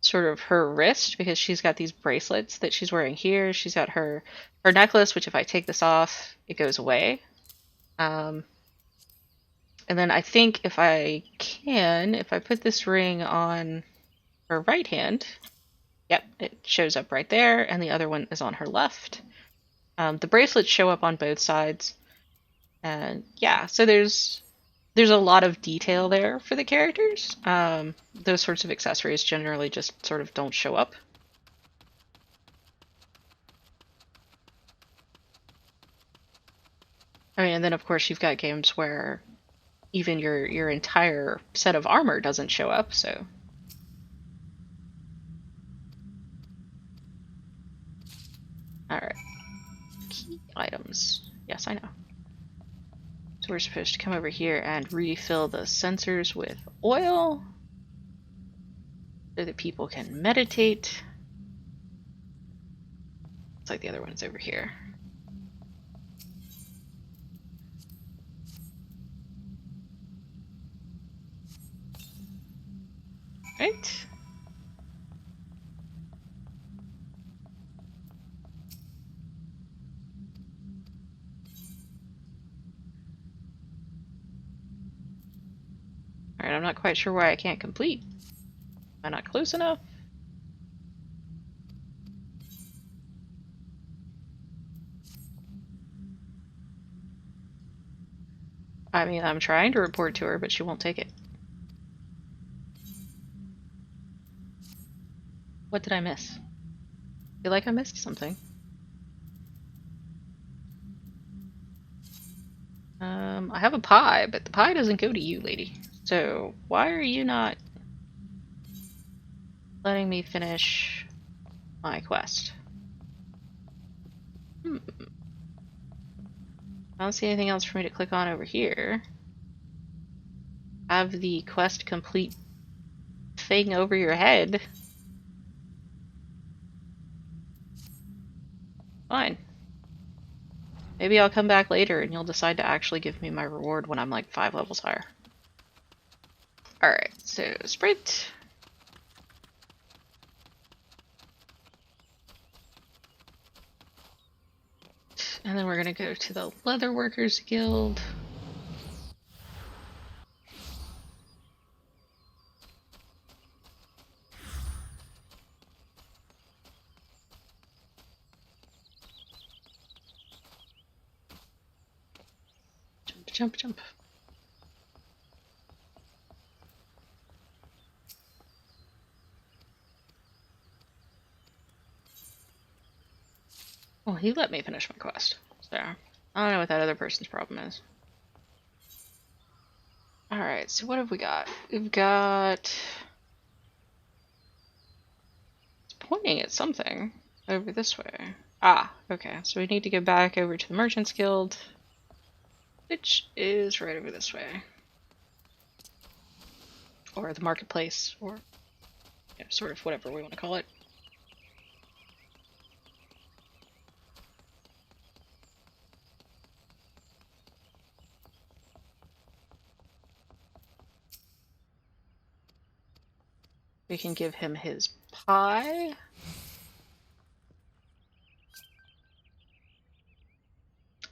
sort of her wrist because she's got these bracelets that she's wearing here. She's got her necklace, which if I take this off, it goes away. And then I think if I put this ring on her right hand, yep, it shows up right there, and the other one is on her left. The bracelets show up on both sides, and yeah, so there's a lot of detail there for the characters. Those sorts of accessories generally just sort of don't show up. I mean, and then of course you've got games where even your entire set of armor doesn't show up, so. Alright. Key items. Yes, I know. So we're supposed to come over here and refill the sensors with oil so that people can meditate. It's like the other one's over here. Right? Alright, I'm not quite sure why I can't complete. Am I not close enough? I mean, I'm trying to report to her, but she won't take it. What did I miss? I feel like I missed something. I have a pie, but the pie doesn't go to you, lady. So why are you not letting me finish my quest? I don't see anything else for me to click on over here. Have the quest complete thing over your head. Fine. Maybe I'll come back later and you'll decide to actually give me my reward when I'm like 5 levels higher. Alright, so sprint. And then we're gonna go to the Leatherworkers Guild. Jump, jump, jump. Well, he let me finish my quest, so I don't know what that other person's problem is. Alright, so what have we got? We've got... It's pointing at something over this way. Ah, okay, so we need to go back over to the Merchants Guild, which is right over this way. Or the marketplace, or you know, sort of whatever we want to call it. We can give him his pie.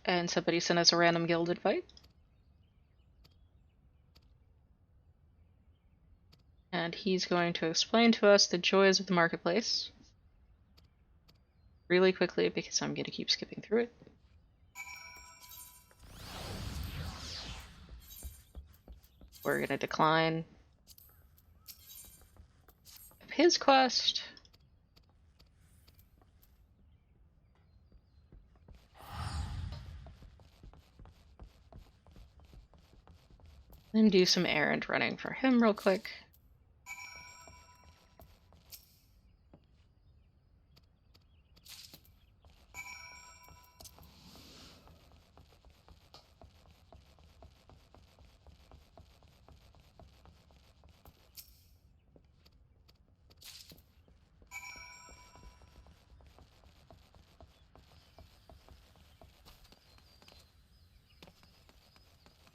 And somebody sent us a random guild invite. And he's going to explain to us the joys of the marketplace really quickly because I'm going to keep skipping through it. We're going to decline his quest. Then do some errand running for him real quick.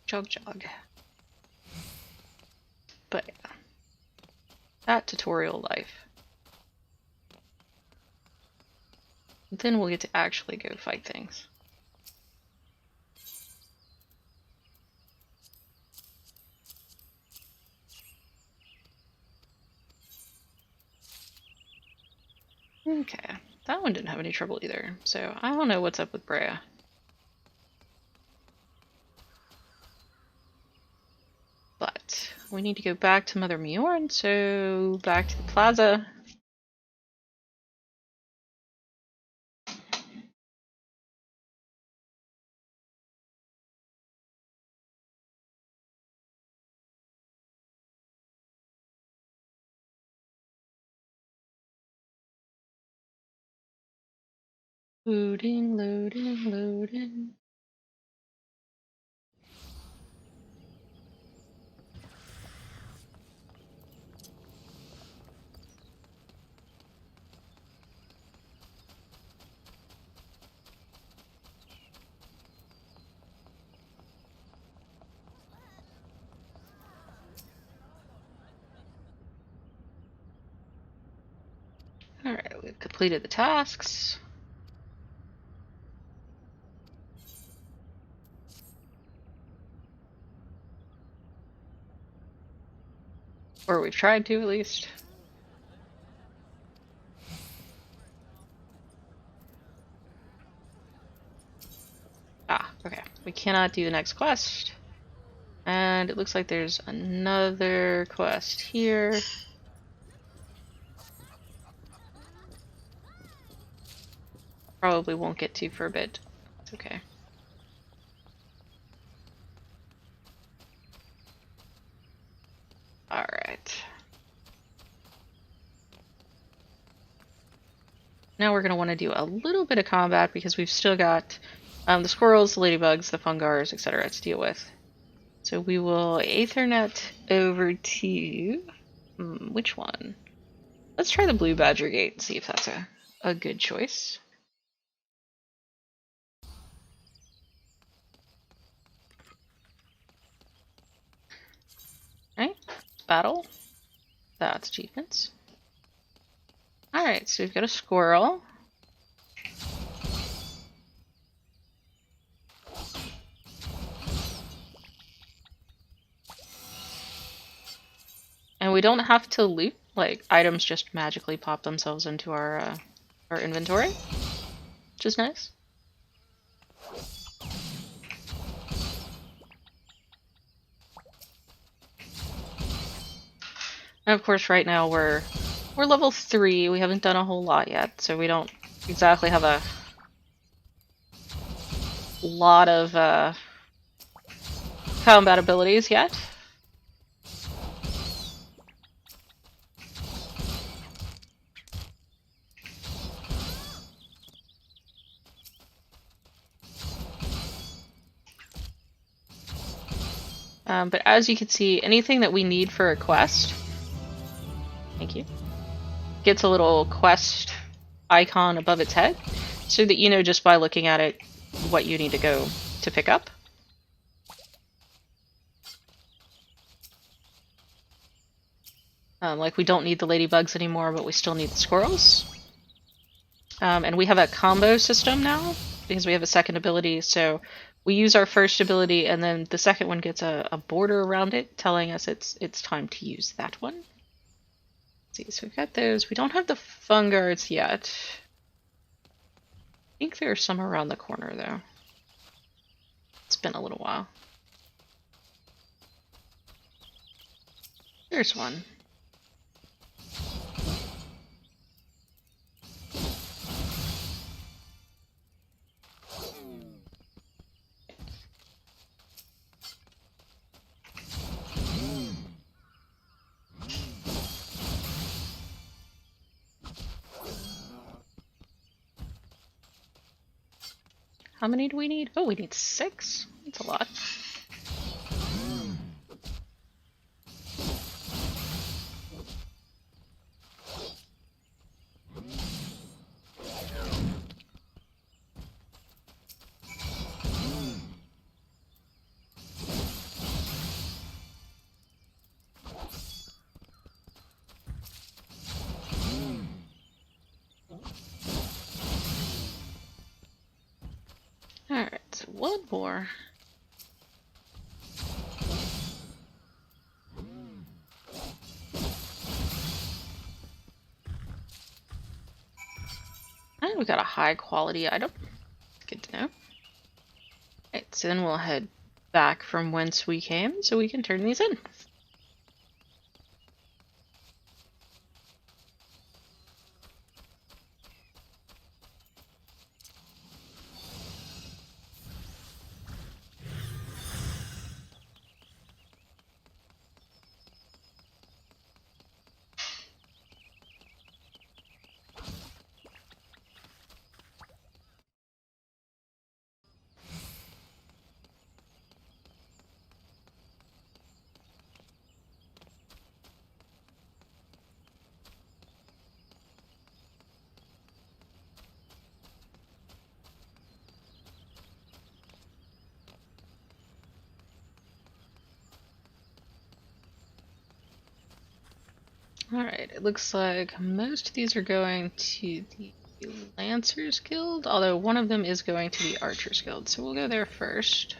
Jog jog. But yeah, that tutorial life. Then we'll get to actually go fight things. Okay, that one didn't have any trouble either, so I don't know what's up with Brea. But we need to go back to Mother Mjorn, so back to the plaza. Loading, loading, loading. Alright, we've completed the tasks. Or we've tried to, at least. Ah, okay. We cannot do the next quest. And it looks like there's another quest here. Probably won't get to for a bit. It's okay. Alright. Now we're going to want to do a little bit of combat because we've still got the squirrels, the ladybugs, the fungars, etc. to deal with. So we will Aethernet over to... which one? Let's try the Blue Badger Gate and see if that's a good choice. Alright, battle. That's achievements. Alright, so we've got a squirrel. And we don't have to loot, like, items just magically pop themselves into our inventory, which is nice. And of course, right now we're level 3. We haven't done a whole lot yet, so we don't exactly have a lot of combat abilities yet. But as you can see, anything that we need for a quest, thank you, gets a little quest icon above its head, so that you know just by looking at it what you need to go to pick up. Like we don't need the ladybugs anymore, but we still need the squirrels. And we have a combo system now because we have a second ability. So we use our first ability, and then the second one gets a border around it, telling us it's time to use that one. Let's see, so we've got those. We don't have the fungards yet. I think there's some around the corner though. It's been a little while. There's one. How many do we need? Oh, we need 6. That's a lot. Alright, so one more. And we got a high quality item. Good to know. Alright, so then we'll head back from whence we came so we can turn these in. Alright, it looks like most of these are going to the Lancers Guild, although one of them is going to the Archers Guild, so we'll go there first.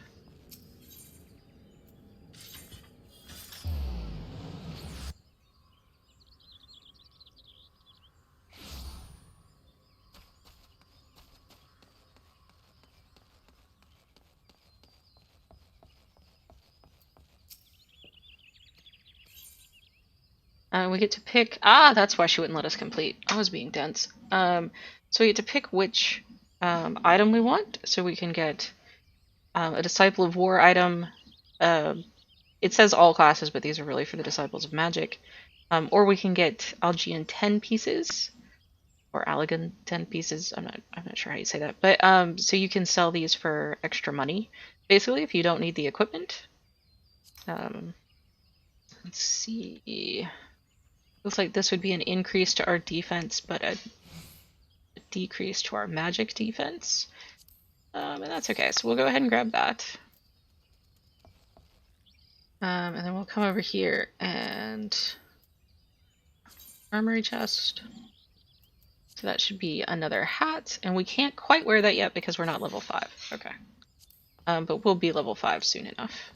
We get to pick. Ah, that's why she wouldn't let us complete. I was being dense. So we get to pick which item we want. So we can get a Disciple of War item. It says all classes, but these are really for the Disciples of Magic. Or we can get Algian 10 pieces, or Allegan 10 pieces. I'm not sure how you say that. But so you can sell these for extra money, basically, if you don't need the equipment. Let's see. Looks like this would be an increase to our defense, but a decrease to our magic defense. And that's okay, so we'll go ahead and grab that. And then we'll come over here and Armory chest. So that should be another hat, and we can't quite wear that yet because we're not level 5. Okay. But we'll be level 5 soon enough.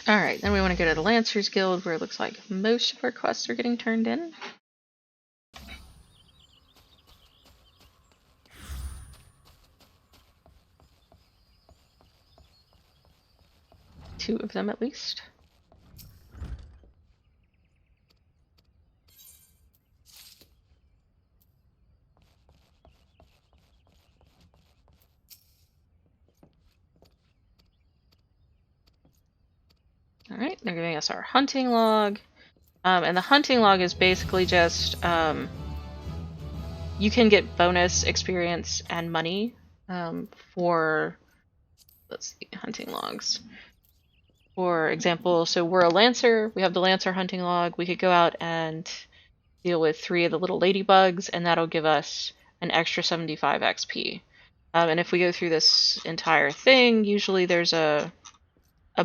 Alright, then we want to go to the Lancers Guild, where it looks like most of our quests are getting turned in. Two of them at least. Alright, they're giving us our hunting log. And the hunting log is basically just, you can get bonus experience and money for, let's see, hunting logs. For example, so we're a Lancer, we have the Lancer hunting log, we could go out and deal with 3 of the little ladybugs, and that'll give us an extra 75 XP. And if we go through this entire thing, usually there's a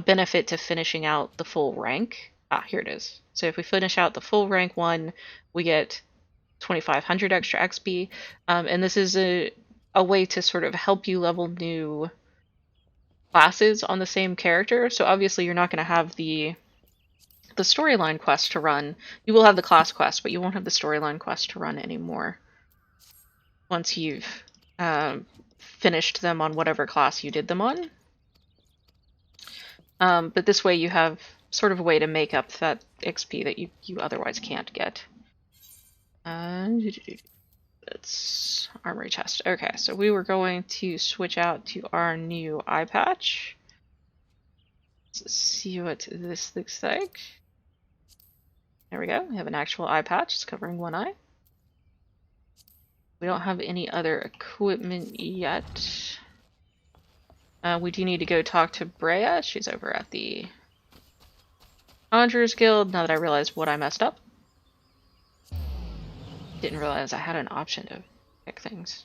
benefit to finishing out the full rank. Ah, here it is. So if we finish out the full rank 1, we get 2,500 extra XP. And this is a way to sort of help you level new classes on the same character. So obviously you're not going to have the storyline quest to run. You will have the class quest, but you won't have the storyline quest to run anymore once you've finished them on whatever class you did them on. But this way you have sort of a way to make up that XP that you otherwise can't get. It's Armory chest. Okay, so we were going to switch out to our new eye patch. Let's see what this looks like. There we go. We have an actual eye patch. It's covering one eye. We don't have any other equipment yet. We do need to go talk to Brea. She's over at the Conjurer's Guild, now that I realized what I messed up. Didn't realize I had an option to pick things.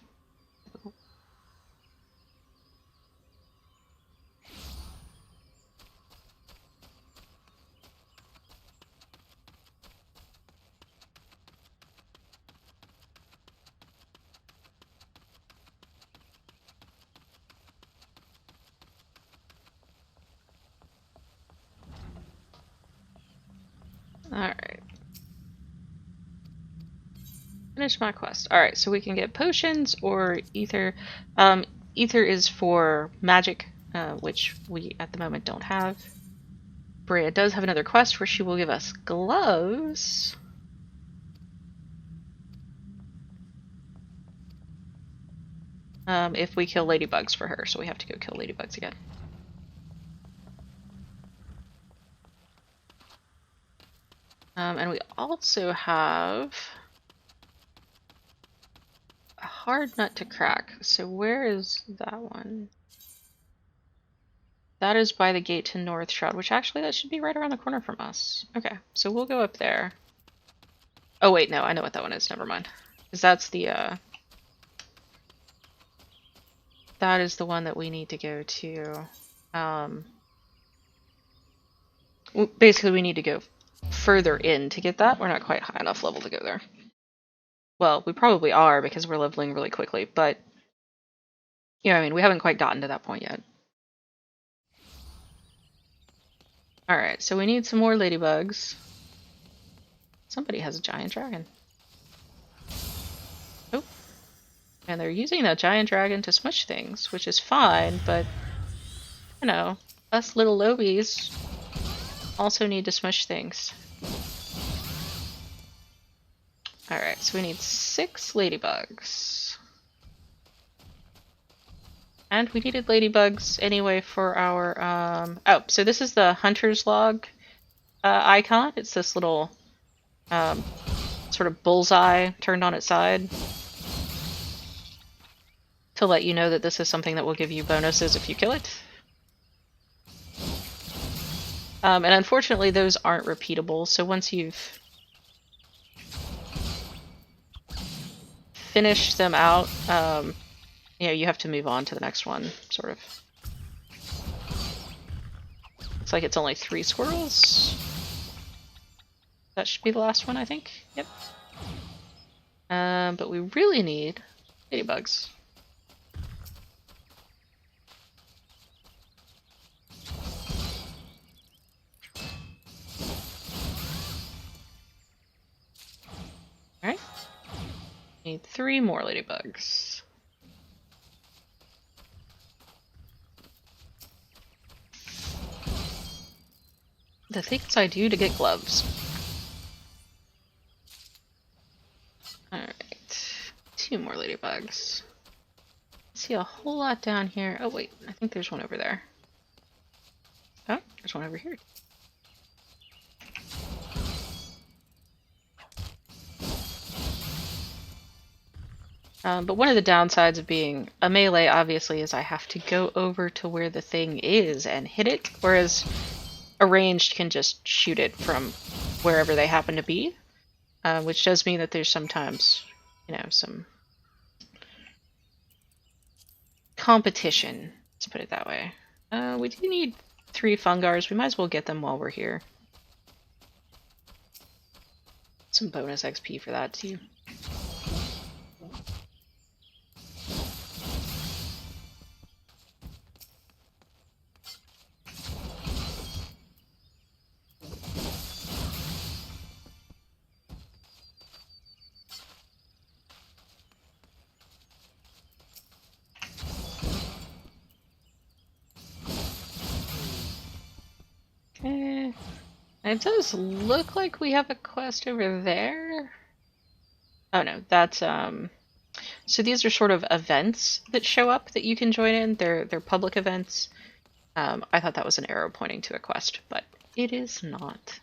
Alright. Finish my quest. Alright, so we can get potions or ether. Ether is for magic, which we at the moment don't have. Brea does have another quest where she will give us gloves. If we kill ladybugs for her, so we have to go kill ladybugs again. And we also have a hard nut to crack. So where is that one? That is by the gate to North Shroud, which actually that should be right around the corner from us. Okay, so we'll go up there. Oh wait, no, I know what that one is. Never mind. Because that's the, that is the one that we need to go to. Basically we need to go further in to get that. We're not quite high enough level to go there. Well, we probably are because we're leveling really quickly, but you know what I mean, we haven't quite gotten to that point yet. Alright, so we need some more ladybugs. Somebody has a giant dragon. Oh. And they're using that giant dragon to smush things, which is fine, but you know, us little lobies also need to smush things. Alright, so we need 6 ladybugs. And we needed ladybugs anyway for our, oh, so this is the Hunter's Log icon. It's this little sort of bullseye turned on its side to let you know that this is something that will give you bonuses if you kill it. And unfortunately those aren't repeatable, so once you've finished them out, you know, you have to move on to the next one, sort of. Looks like it's only 3 squirrels. That should be the last one, I think. Yep. But we really need ladybugs. Alright. Need 3 more ladybugs. The things I do to get gloves. Alright. 2 more ladybugs. See a whole lot down here. Oh wait, I think there's one over there. Oh, there's one over here. But one of the downsides of being a melee, obviously, is I have to go over to where the thing is and hit it, whereas a ranged can just shoot it from wherever they happen to be, which does mean that there's sometimes, you know, some competition. Let's put it that way. We do need 3 Fungars. We might as well get them while we're here. Some bonus XP for that too. Okay. It does look like we have a quest over there. Oh no, that's so these are sort of events that show up that you can join in. They're public events. I thought that was an arrow pointing to a quest, but it is not.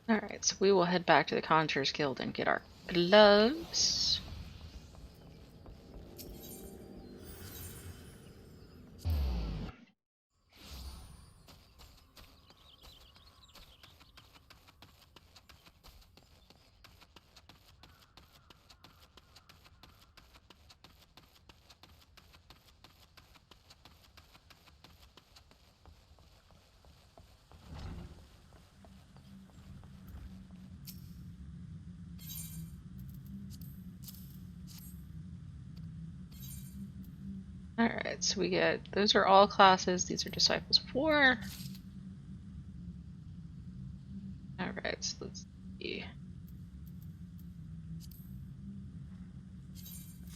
Alright, so we will head back to the Conjurers Guild and get our gloves. Alright, so we get, those are all classes, these are Disciples of War. Alright, so let's see.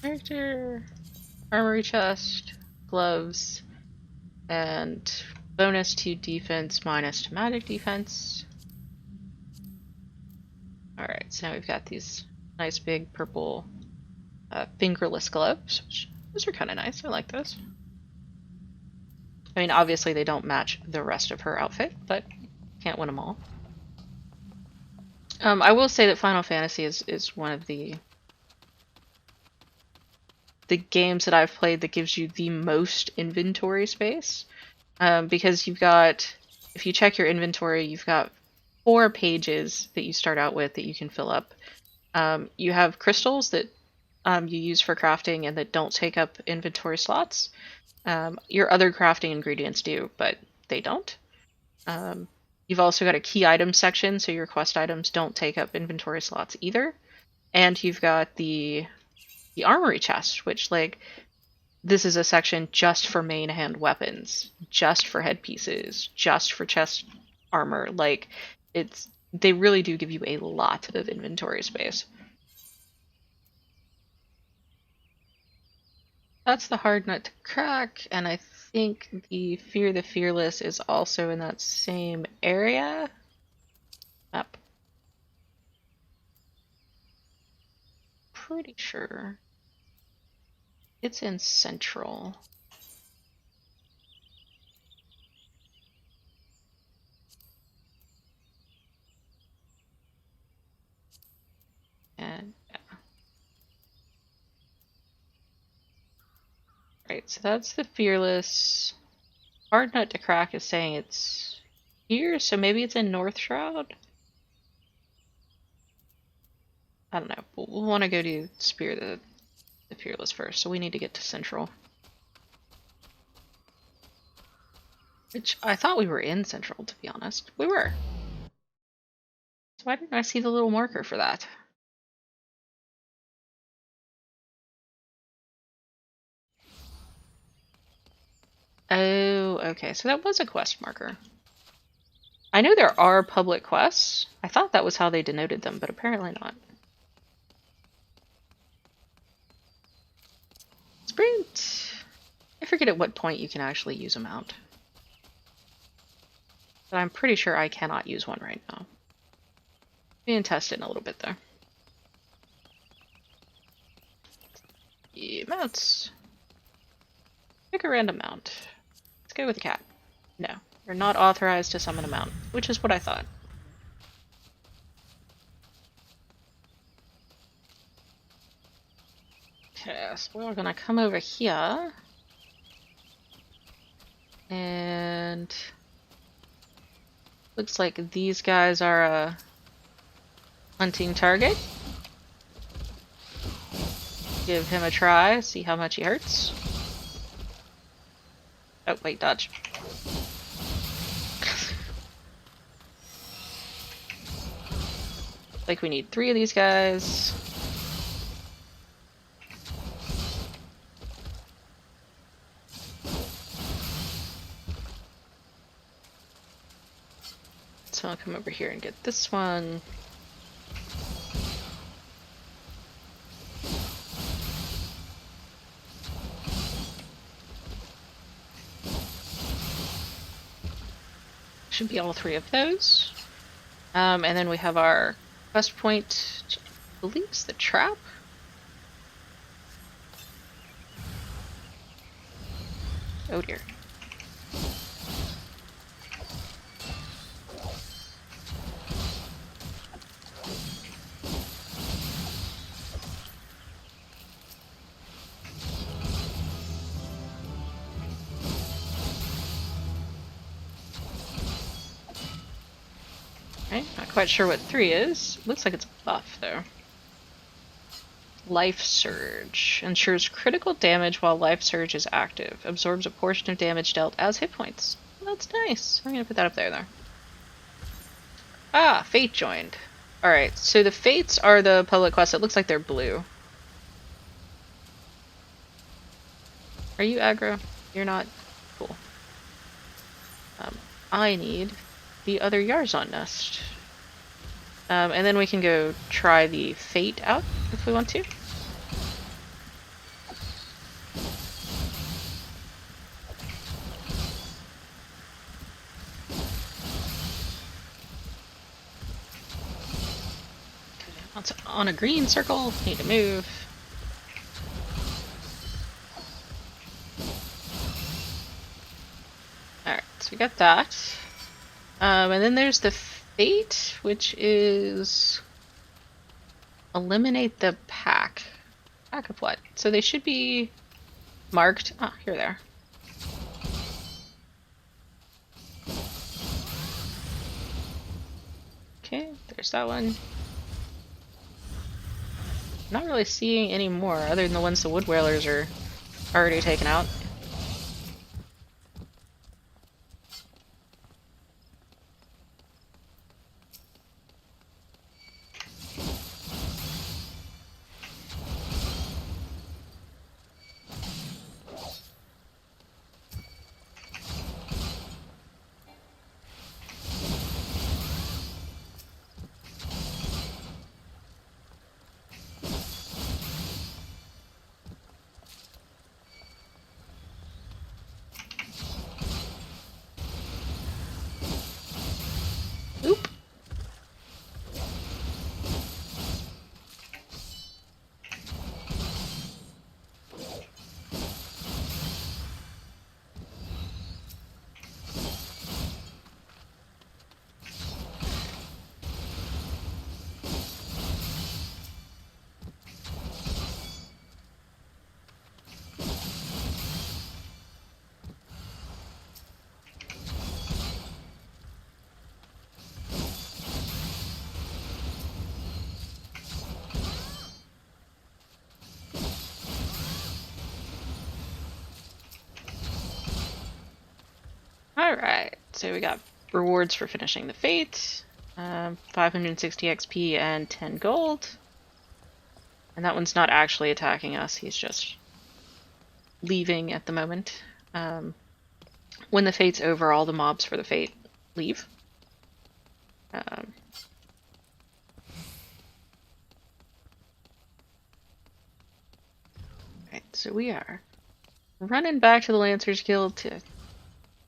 Character, armory chest, gloves, and bonus to defense minus to magic defense. Alright, so now we've got these nice big purple fingerless gloves, which those are kind of nice. I like those. I mean, obviously they don't match the rest of her outfit, but can't win them all. I will say that Final Fantasy is one of the games that I've played that gives you the most inventory space. Because you've got, if you check your inventory, you've got 4 pages that you start out with that you can fill up. You have crystals that you use for crafting and that don't take up inventory slots. Your other crafting ingredients do, but they don't. You've also got a key items section, so your quest items don't take up inventory slots either. And you've got the armory chest, which, like, this is a section just for main hand weapons, just for headpieces, just for chest armor. Like, they really do give you a lot of inventory space. That's the hard nut to crack, and I think the Fear the Fearless is also in that same area. Up. Pretty sure. It's in Central. And yeah. Right, so that's the Fearless. Hard nut to crack is saying it's here, so maybe it's in North Shroud? I don't know. We'll want to go to Spear the Fearless first, so we need to get to Central. Which I thought we were in Central, to be honest. We were. So why didn't I see the little marker for that? Oh, okay, so that was a quest marker. I know there are public quests. I thought that was how they denoted them, but apparently not. Sprint! I forget at what point you can actually use a mount. But I'm pretty sure I cannot use one right now. We can test it in a little bit, though. Yeah, mounts. Pick a random mount. Let's go with a cat. No, you're not authorized to summon a mount, which is what I thought. Okay, so we're gonna come over here. And looks like these guys are a hunting target. Give him a try, see how much he hurts. Oh, wait, dodge. Like we need 3 of these guys. So I'll come over here and get this one. Should be all 3 of those. And then we have our quest point, which I believe is the trap. Oh dear. Right, not quite sure what 3 is. Looks like it's a buff, though. Life Surge. Ensures critical damage while Life Surge is active. Absorbs a portion of damage dealt as hit points. Well, that's nice. I'm gonna put that up there, though. Ah, Fate joined. Alright, so the Fates are the public quests. It looks like they're blue. Are you aggro? You're not? Cool. I need the other Yarzon nest. And then we can go try the Fate out if we want to. Okay, on a green circle, need to move. Alright, so we got that. And then there's the Fate, which is eliminate the pack. Pack of what? So they should be marked. Ah, here they are. Okay, there's that one. Not really seeing any more other than the ones the Wood Whalers are already taken out. Oop. Alright, so we got rewards for finishing the Fate, 560 XP and 10 gold. And that one's not actually attacking us, he's just leaving at the moment. When the Fate's over, all the mobs for the Fate leave. Right, so we are running back to the Lancers Guild to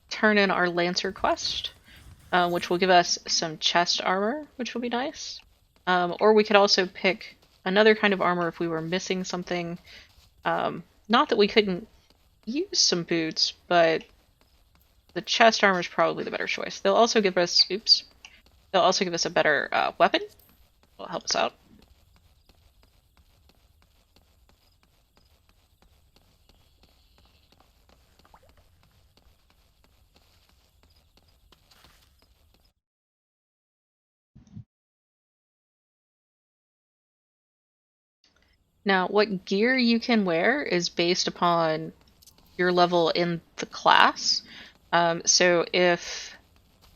turn in our Lancer quest, which will give us some chest armor, which will be nice. Or we could also pick another kind of armor if we were missing something. Not that we couldn't use some boots, but the chest armor is probably the better choice. They'll also give us, oops, they'll also give us a better weapon. Will help us out. Now, what gear you can wear is based upon your level in the class. So if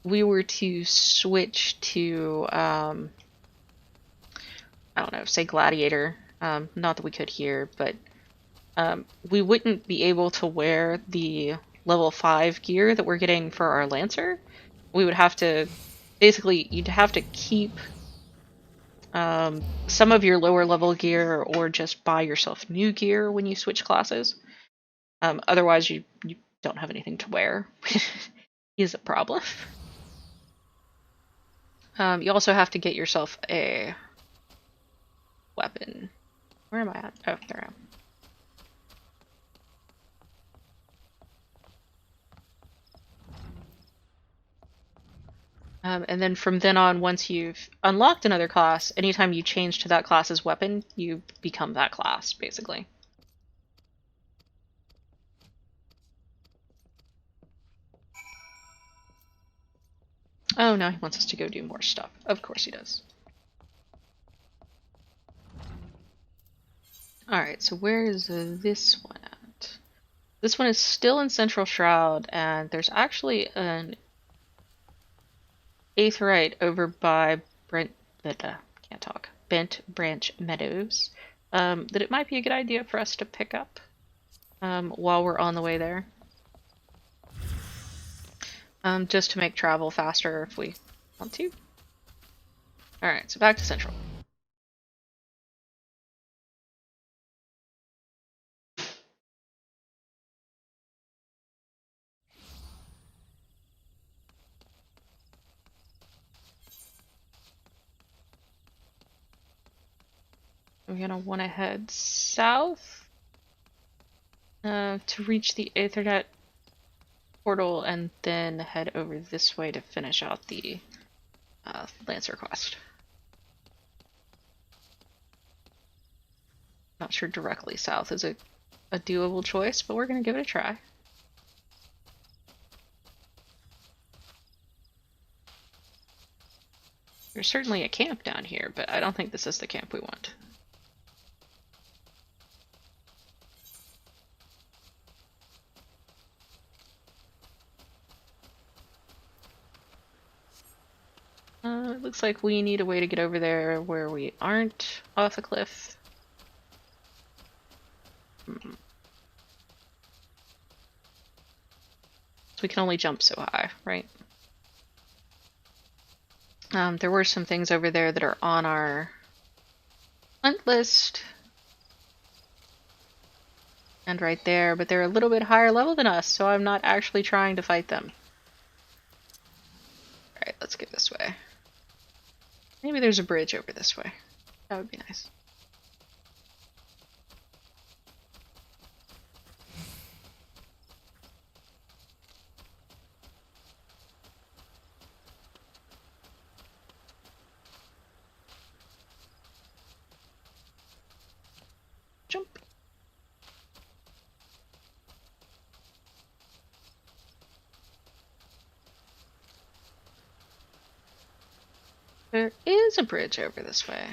we were to switch to, I don't know, say Gladiator, not that we could here, but we wouldn't be able to wear the level 5 gear that we're getting for our Lancer. We would have to, basically, you'd have to keep some of your lower level gear or just buy yourself new gear when you switch classes. Otherwise, you don't have anything to wear. Is a problem. You also have to get yourself a weapon. Where am I at? Oh, there I am. And then from then on, once you've unlocked another class, anytime you change to that class's weapon, you become that class, basically. Oh, now he wants us to go do more stuff. Of course he does. Alright, so where is this one at? This one is still in Central Shroud, and there's actually an Aetheryte over by can't talk. Bent Branch Meadows. That it might be a good idea for us to pick up while we're on the way there. Just to make travel faster if we want to. Alright, so back to Central. We're gonna want to head south to reach the Aethernet portal and then head over this way to finish out the Lancer quest. Not sure directly south is a doable choice, but we're gonna give it a try. There's certainly a camp down here, but I don't think this is the camp we want. It looks like we need a way to get over there where we aren't off a cliff. So we can only jump so high, right? There were some things over there that are on our hunt list. And right there, but they're a little bit higher level than us, so I'm not actually trying to fight them. Alright, let's go this way. Maybe there's a bridge over this way. That would be nice. Jump. There is a bridge over this way.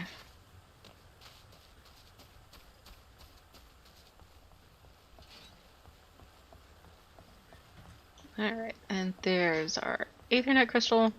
Alright, and there's our Aethernet crystal.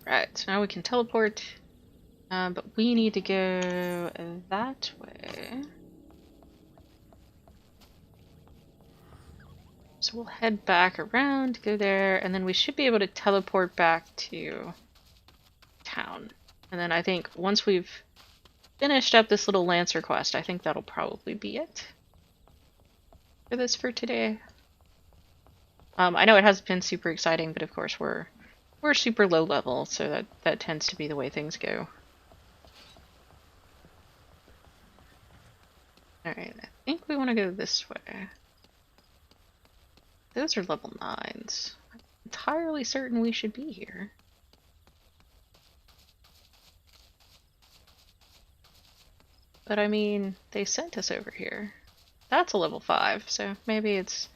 Right, so now we can teleport. But we need to go that way. So we'll head back around, go there, and then we should be able to teleport back to town. And then I think once we've finished up this little Lancer quest, I think that'll probably be it for today. I know it hasn't been super exciting, but of course we're super low level, so that tends to be the way things go. Alright, I think we want to go this way. Those are level 9s. I'm entirely certain we should be here. But I mean, they sent us over here. That's a level 5, so maybe it's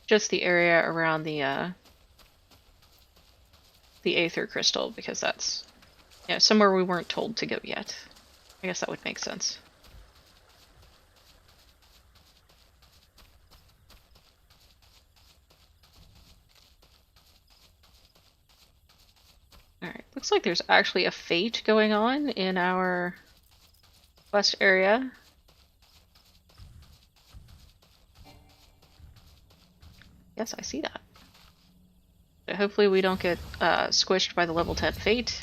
just the area around the Aether Crystal, because that's somewhere we weren't told to go yet. I guess that would make sense. Alright, looks like there's actually a fate going on in our quest area. Yes, I see that. So hopefully we don't get squished by the level 10 fate.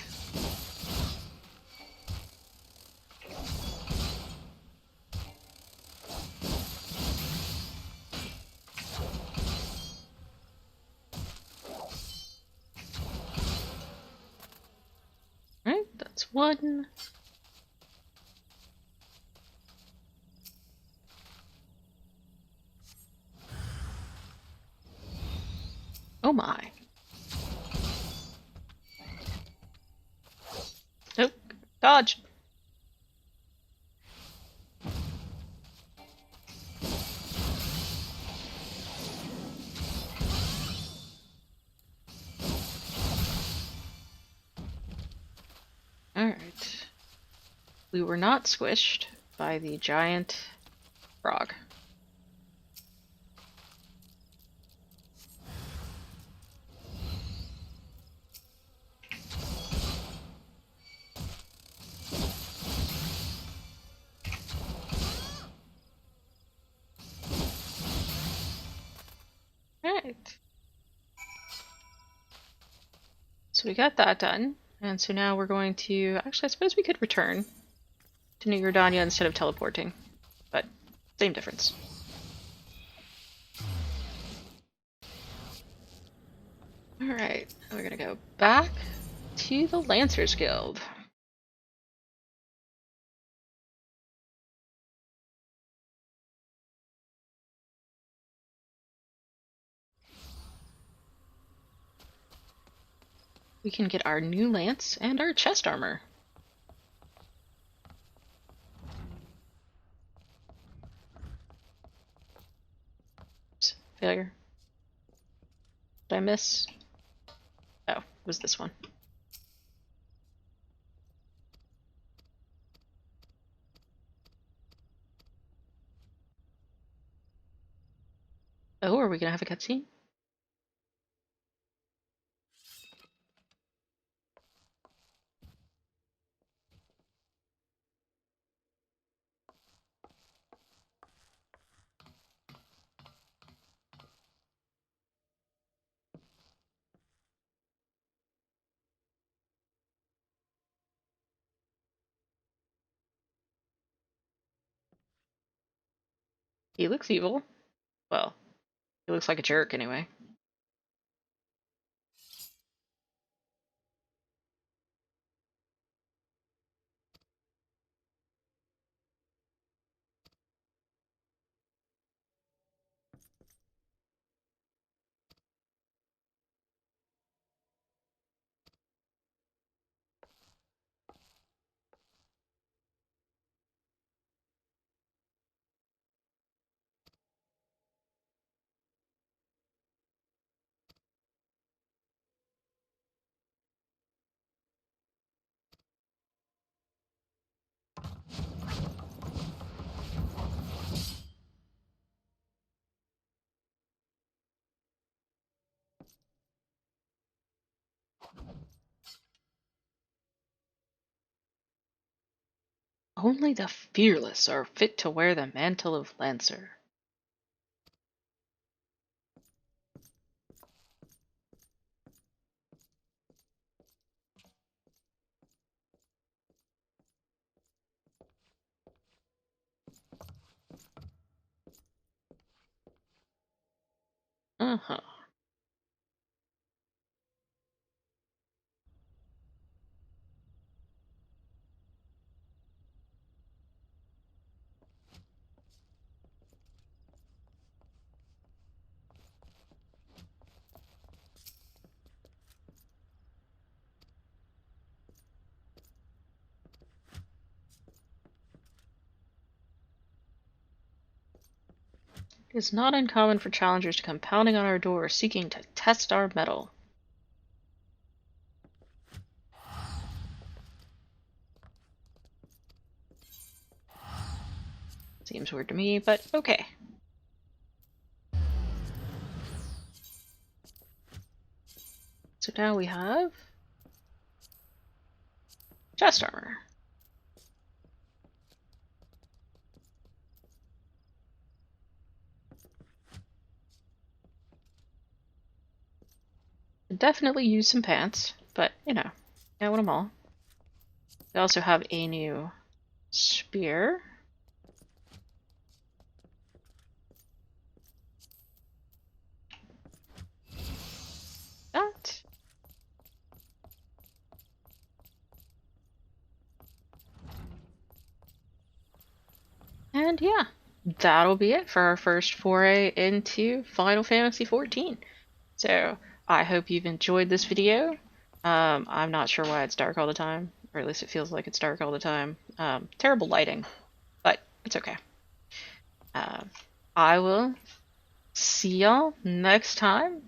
Alright, that's one. Oh my. Nope. Dodge. Alright. We were not squished by the giant frog. Alright. So we got that done. And so now we're going to... Actually, I suppose we could return to New Grindania instead of teleporting. But same difference. Alright, we're gonna go back to the Lancers Guild. We can get our new lance and our chest armor. Oops, failure. Did I miss? Oh, it was this one. Oh, are we gonna have a cutscene? He looks evil. Well, he looks like a jerk anyway. Only the fearless are fit to wear the mantle of Lancer. Uh-huh. It is not uncommon for challengers to come pounding on our door seeking to test our mettle. Seems weird to me, but okay. So now we have chest armor. Definitely use some pants, but you know, I want them all. We also have a new spear. That. And yeah, that'll be it for our first foray into Final Fantasy XIV. So I hope you've enjoyed this video. I'm not sure why it's dark all the time, or at least it feels like it's dark all the time. Terrible lighting, but it's okay. I will see y'all next time.